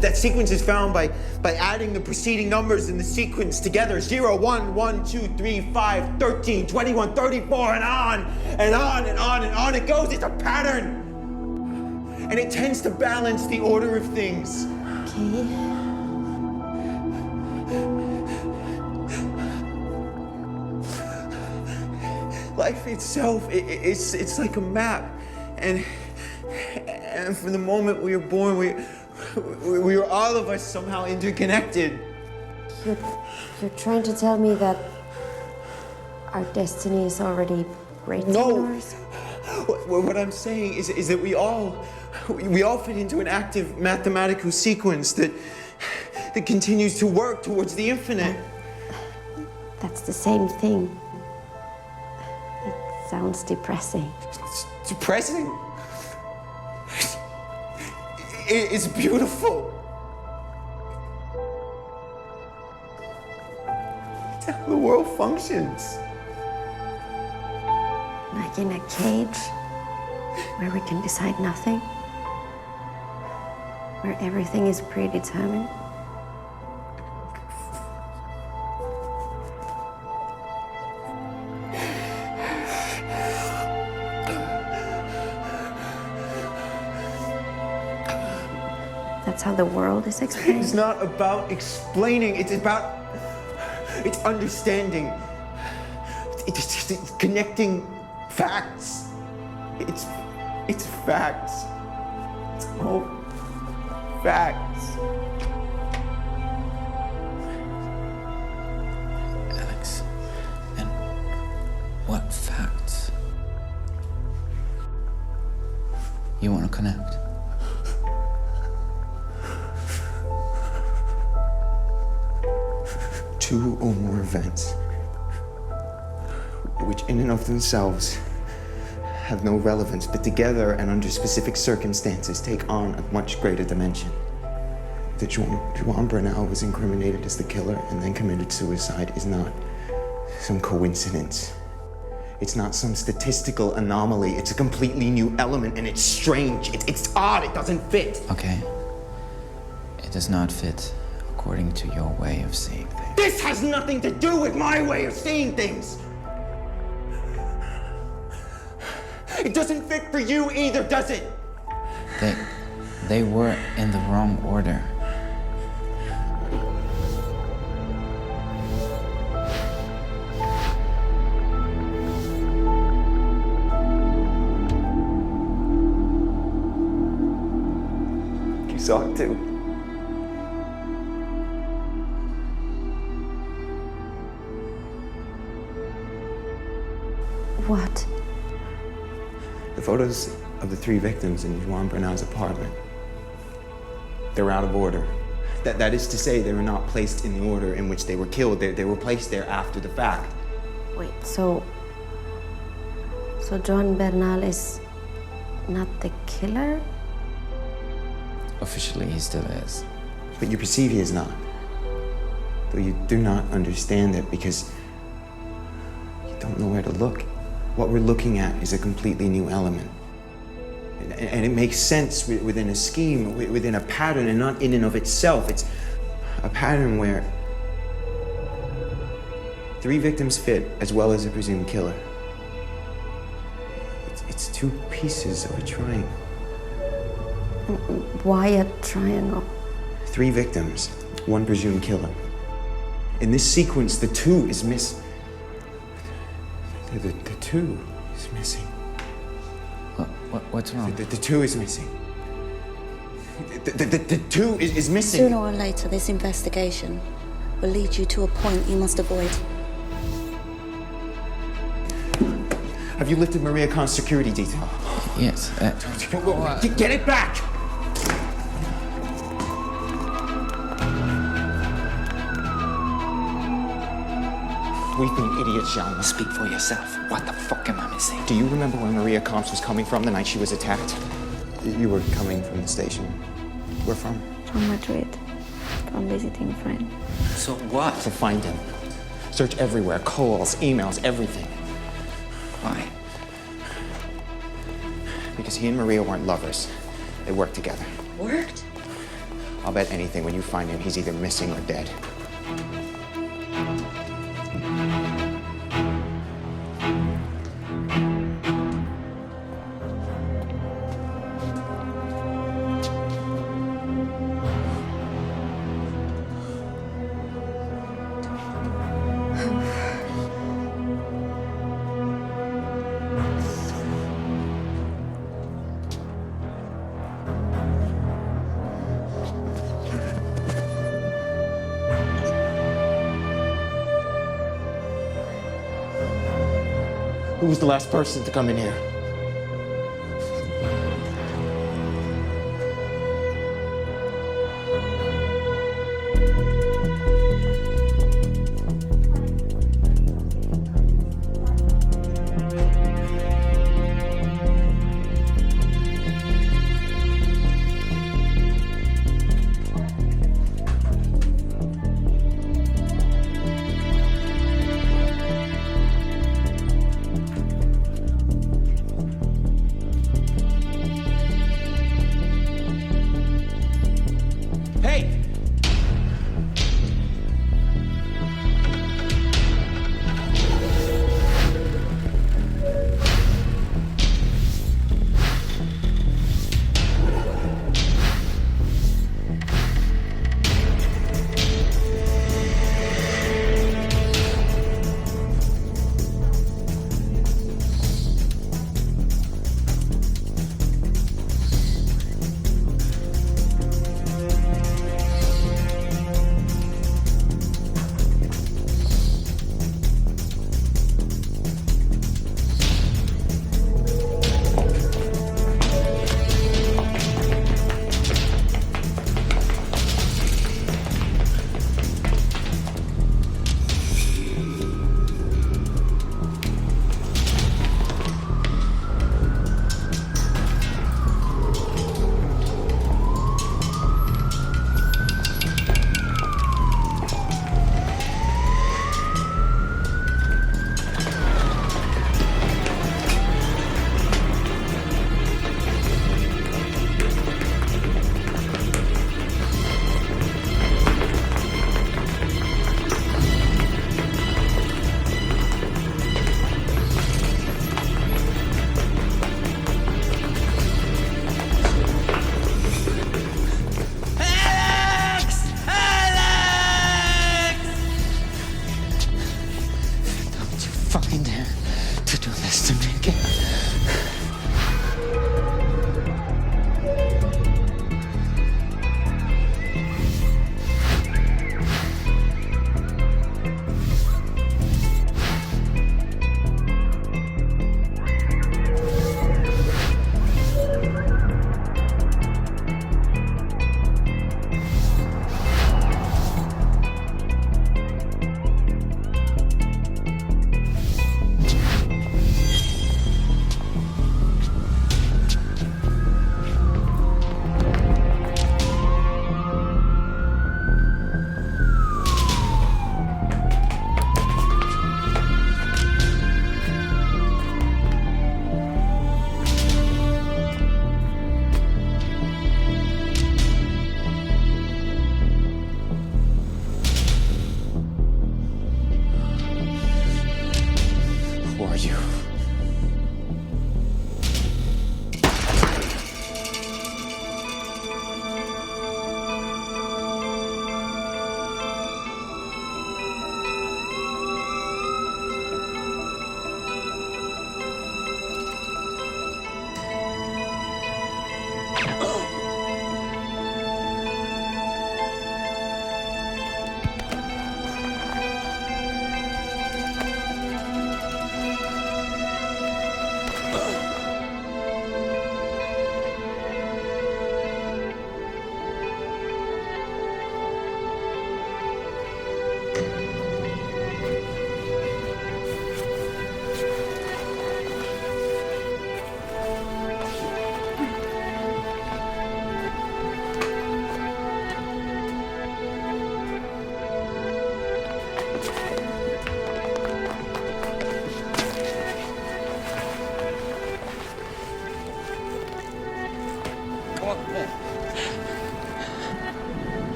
That sequence is found by adding the preceding numbers in the sequence together. 0, 1, 1, 2, 3, 5, 13, 21, 34, and on, and on, and on, and on it goes. It's a pattern. And it tends to balance the order of things. Okay. Life itself, it's like a map. And from the moment we were born, we were all of us somehow interconnected. You're trying to tell me that our destiny is already written No. in ours? What I'm saying is that we all fit into an active mathematical sequence that continues to work towards the infinite. That's the same thing. It sounds depressing. It's depressing. It's beautiful. It's how the world functions. Like in a cage where we can decide nothing, where everything is predetermined. That's how the world is explained? It's not about explaining, it's understanding. It's connecting facts. It's facts. It's all facts. Alex, and what facts? You want to connect? Two or more events, which in and of themselves have no relevance, but together and under specific circumstances take on a much greater dimension. That Juan Bernal was incriminated as the killer and then committed suicide is not some coincidence. It's not some statistical anomaly. It's a completely new element, and it's strange. It's odd. It doesn't fit. Okay. It does not fit according to your way of seeing things. This has nothing to do with my way of seeing things. It doesn't fit for you either, does it? They were in the wrong order. You saw it too. What? The photos of the three victims in Juan Bernal's apartment. They're out of order. That is to say, they were not placed in the order in which they were killed. They were placed there after the fact. Wait, so Juan Bernal is not the killer? Officially, he still is. But you perceive he is not. Though you do not understand it because you don't know where to look. What we're looking at is a completely new element. And it makes sense within a scheme, within a pattern, and not in and of itself. It's a pattern where three victims fit as well as a presumed killer. It's two pieces of a triangle. Why a triangle? Three victims, one presumed killer. In this sequence, the two is missing. The two is missing. What's wrong? The two is missing. The two is missing. Sooner or later, this investigation will lead you to a point you must avoid. Have you lifted Maria Khan's security detail? Yes. Get it back! We think idiots shall not. Speak for yourself. What the fuck am I missing? Do you remember where Maria Kamps was coming from the night she was attacked? You were coming from the station. Where from? From Madrid. From visiting a friend. So what? To find him. Search everywhere. Calls, emails, everything. Why? Because he and Maria weren't lovers. They worked together. Worked? I'll bet anything when you find him, he's either missing or dead. Who was the last person to come in here?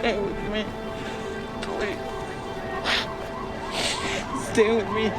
Stay with me. Please. Stay with me.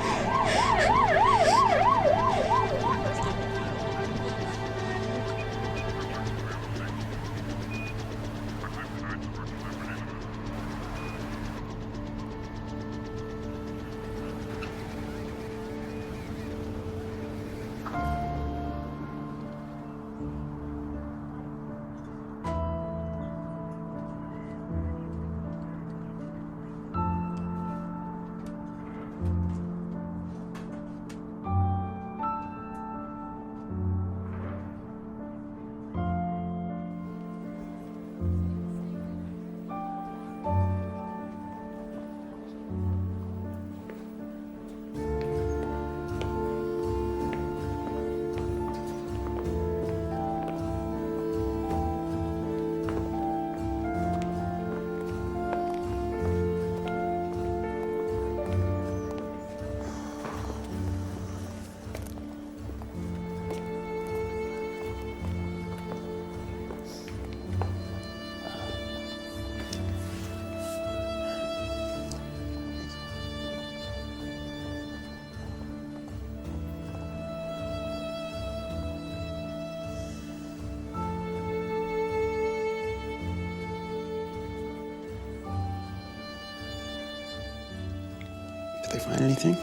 Did they find anything?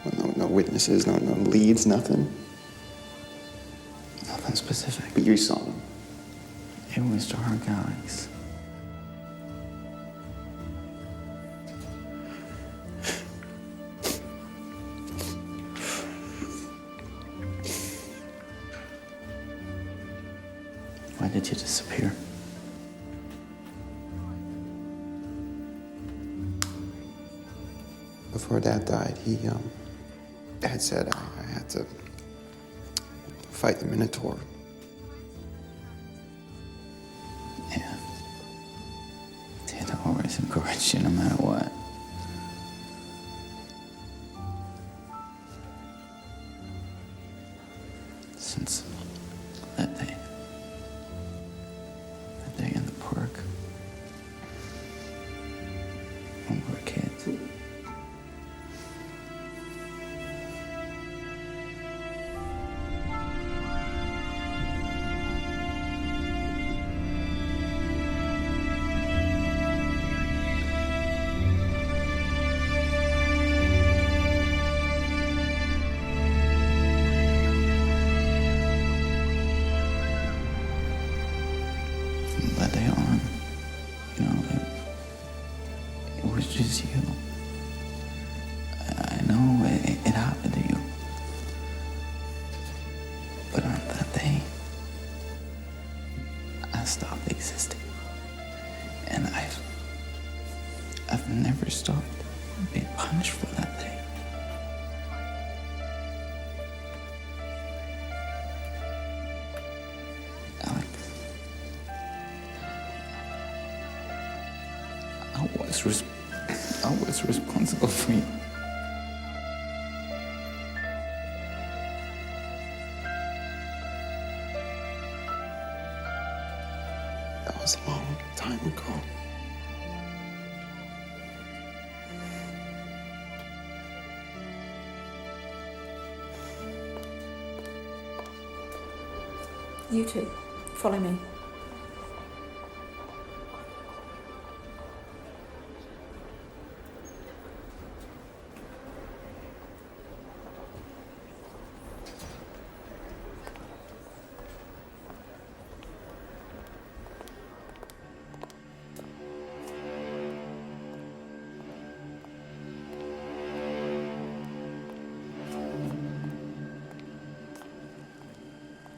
Well, no witnesses, no leads, nothing? Nothing specific. But you saw them. It was dark, Alex. Why did you disappear? Before Dad died, Dad said I had to fight the Minotaur. Yeah. Dad always encouraged you no matter what. Since that day. That day in the park. When we were kids. From that day on, you know, it was just you. I know it happened to you. But on that day, I stopped existing. And I've never stopped being punished for that day. Alex, I was responsible for you. That was a long time ago. You two, follow me.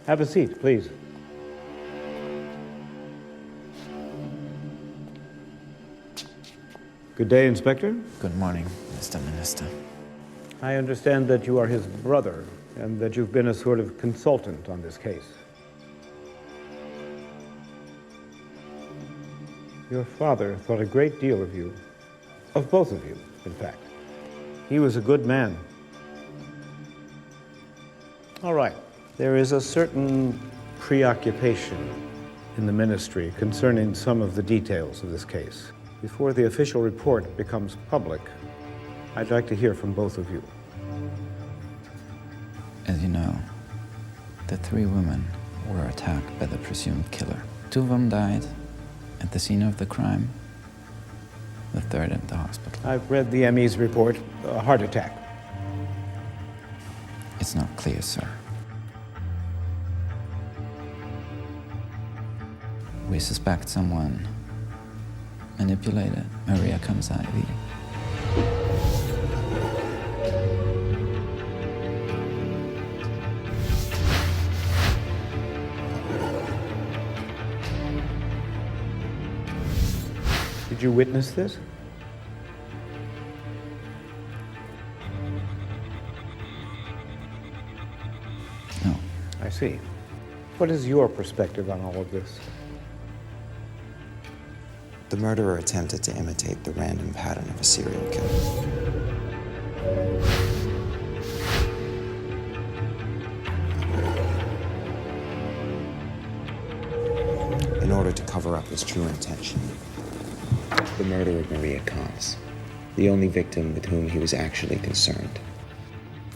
Have a seat, please. Good day, Inspector. Good morning, Mr. Minister. I understand that you are his brother and that you've been a sort of consultant on this case. Your father thought a great deal of you, of both of you, in fact. He was a good man. All right. There is a certain preoccupation in the ministry concerning some of the details of this case. Before the official report becomes public, I'd like to hear from both of you. As you know, the 3 women were attacked by the presumed killer. 2 of them died at the scene of the crime, the 3rd at the hospital. I've read the ME's report, a heart attack. It's not clear, sir. We suspect someone manipulated Maria Kum's IV. Did you witness this? No. I see. What is your perspective on all of this? The murderer attempted to imitate the random pattern of a serial killer. In order to cover up his true intention, the murder of Maria Kans, the only victim with whom he was actually concerned.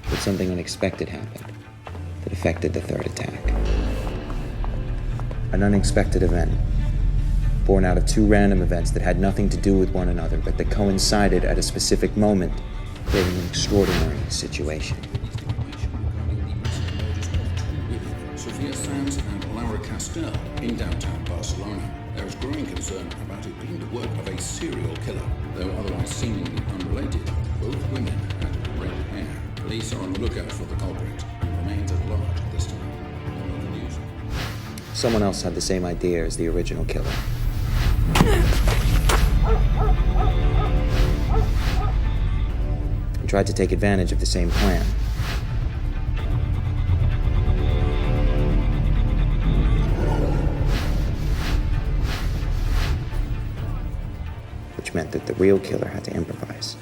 But something unexpected happened that affected the 3rd attack. An unexpected event, born out of 2 random events that had nothing to do with one another, but that coincided at a specific moment, creating an extraordinary situation. Sophia Sands and Laura Castell in downtown Barcelona. There is growing concern about it being the work of a serial killer, though otherwise seemingly unrelated. Both women had red hair. Police are on the lookout for the culprit, who remains at large at this time. Local news. Someone else had the same idea as the original killer. And tried to take advantage of the same plan. Which meant that the real killer had to improvise.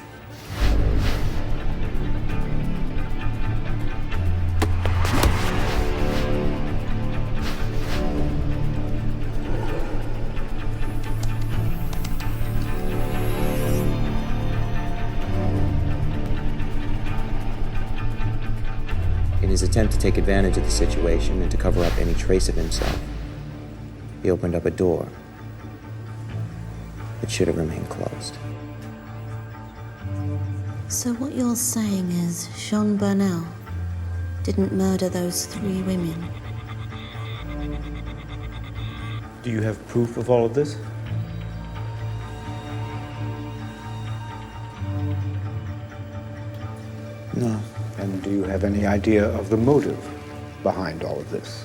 In his attempt to take advantage of the situation and to cover up any trace of himself, he opened up a door that should have remained closed. So what you're saying is Jean Burnell didn't murder those 3 women? Do you have proof of all of this? No. And do you have any idea of the motive behind all of this?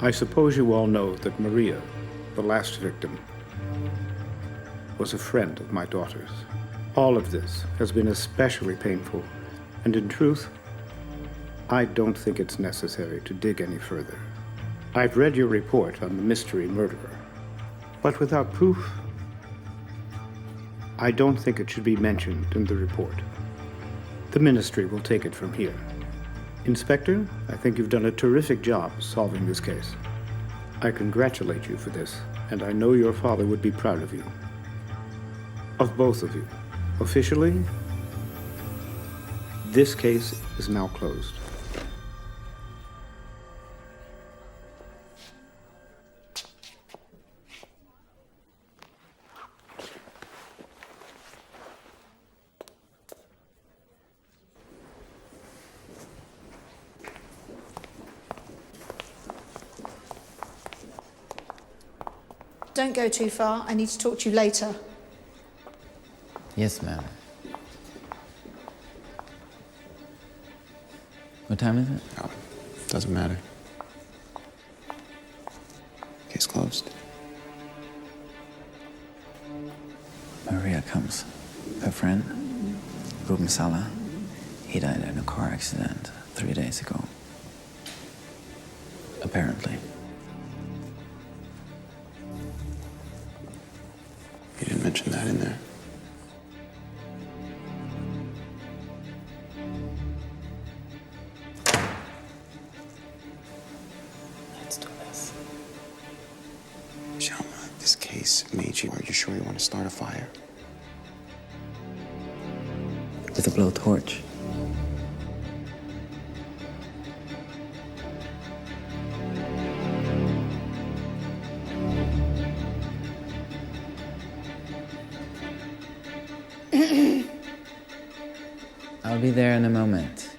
I suppose you all know that Maria, the last victim, was a friend of my daughter's. All of this has been especially painful, and in truth, I don't think it's necessary to dig any further. I've read your report on the mystery murderer, but without proof, I don't think it should be mentioned in the report. The ministry will take it from here. Inspector, I think you've done a terrific job solving this case. I congratulate you for this, and I know your father would be proud of you. Of both of you. Officially, this case is now closed. Don't go too far. I need to talk to you later. Yes, ma'am. What time is it? Oh, doesn't matter. Case closed. Maria comes. Her friend, Ruben Sala, he died in a car accident 3 days ago. Apparently. You didn't mention that in there. case made you? Are you sure you want to start a fire? With a blowtorch. I'll be there in a moment.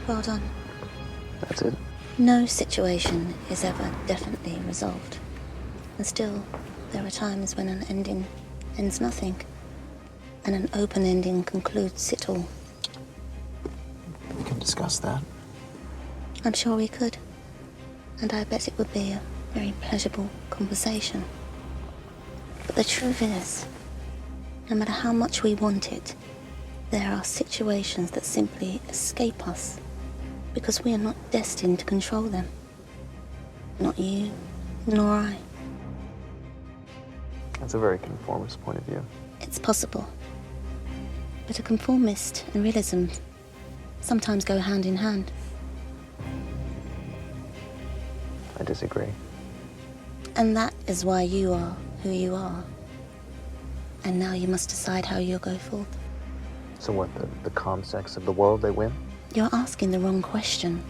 Well done. That's it? No situation is ever definitely resolved. And still, there are times when an ending ends nothing, and an open ending concludes it all. We can discuss that. I'm sure we could. And I bet it would be a very pleasurable conversation. But the truth is, no matter how much we want it, there are situations that simply escape us because we are not destined to control them. Not you, nor I. That's a very conformist point of view. It's possible. But a conformist and realism sometimes go hand in hand. I disagree. And that is why you are who you are. And now you must decide how you'll go forth. So what, the comsex of the world, they win? You're asking the wrong question.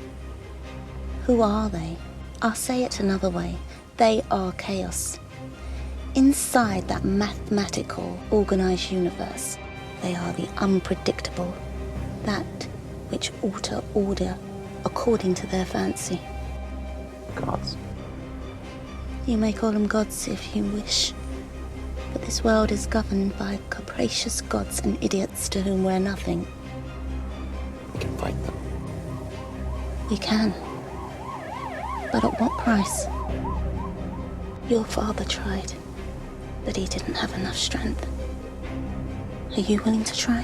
Who are they? I'll say it another way. They are chaos. Inside that mathematical, organized universe, they are the unpredictable, that which alter order according to their fancy. Gods. You may call them gods if you wish, but this world is governed by capricious gods and idiots to whom we're nothing. We can fight them. We can. But at what price? Your father tried, but he didn't have enough strength. Are you willing to try?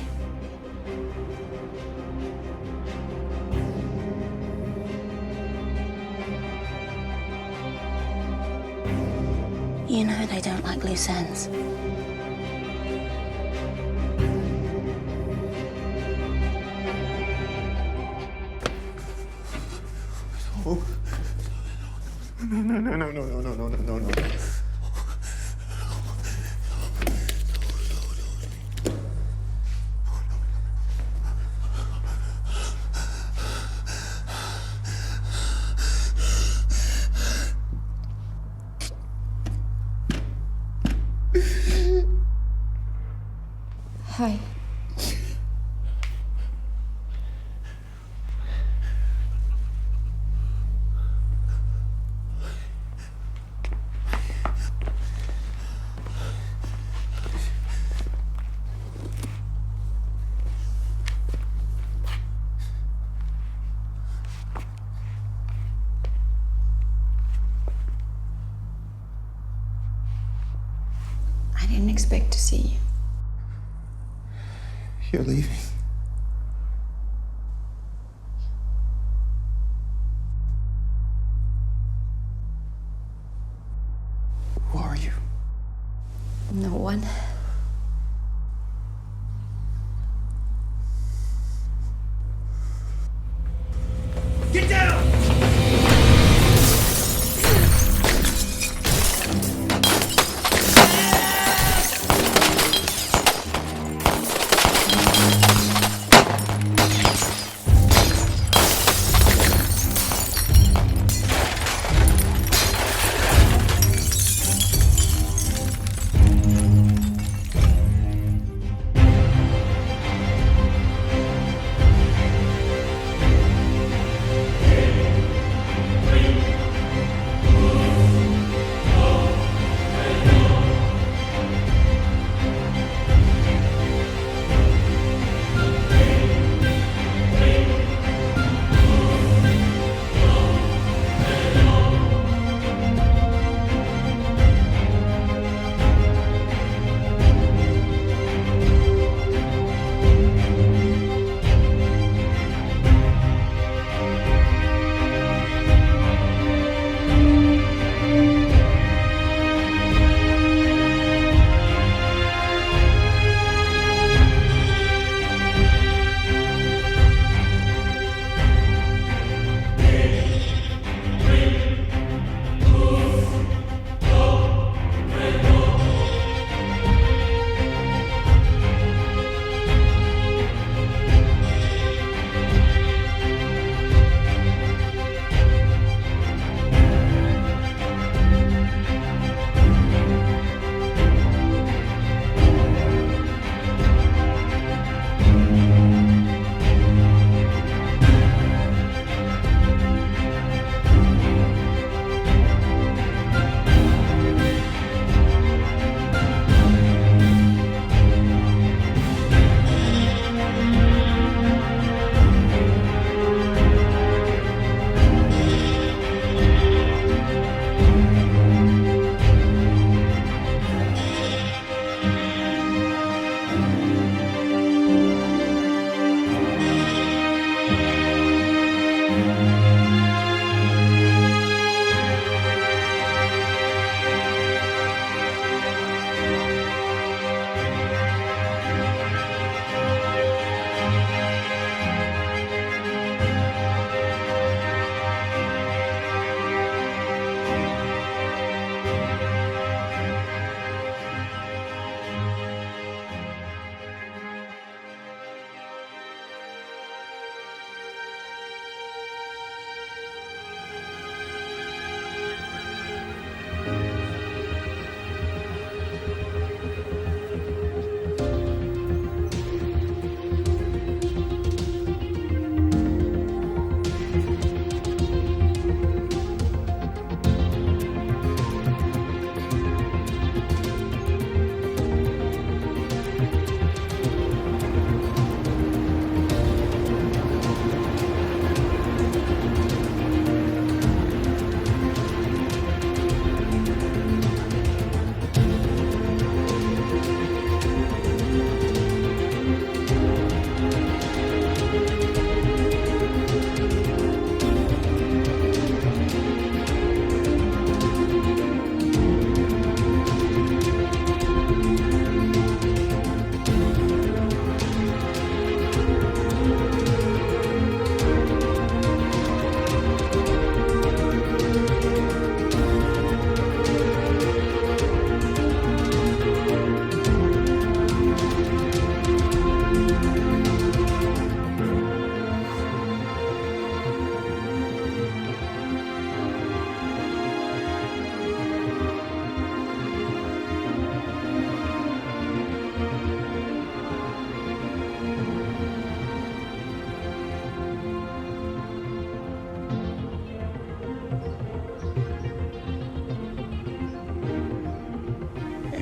You know they don't like loose ends. Oh. No. Hi. I didn't expect to see you. You're leaving. Who are you? No one. Get down!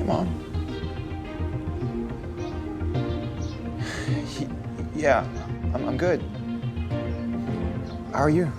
Mom? Yeah, I'm good. How are you?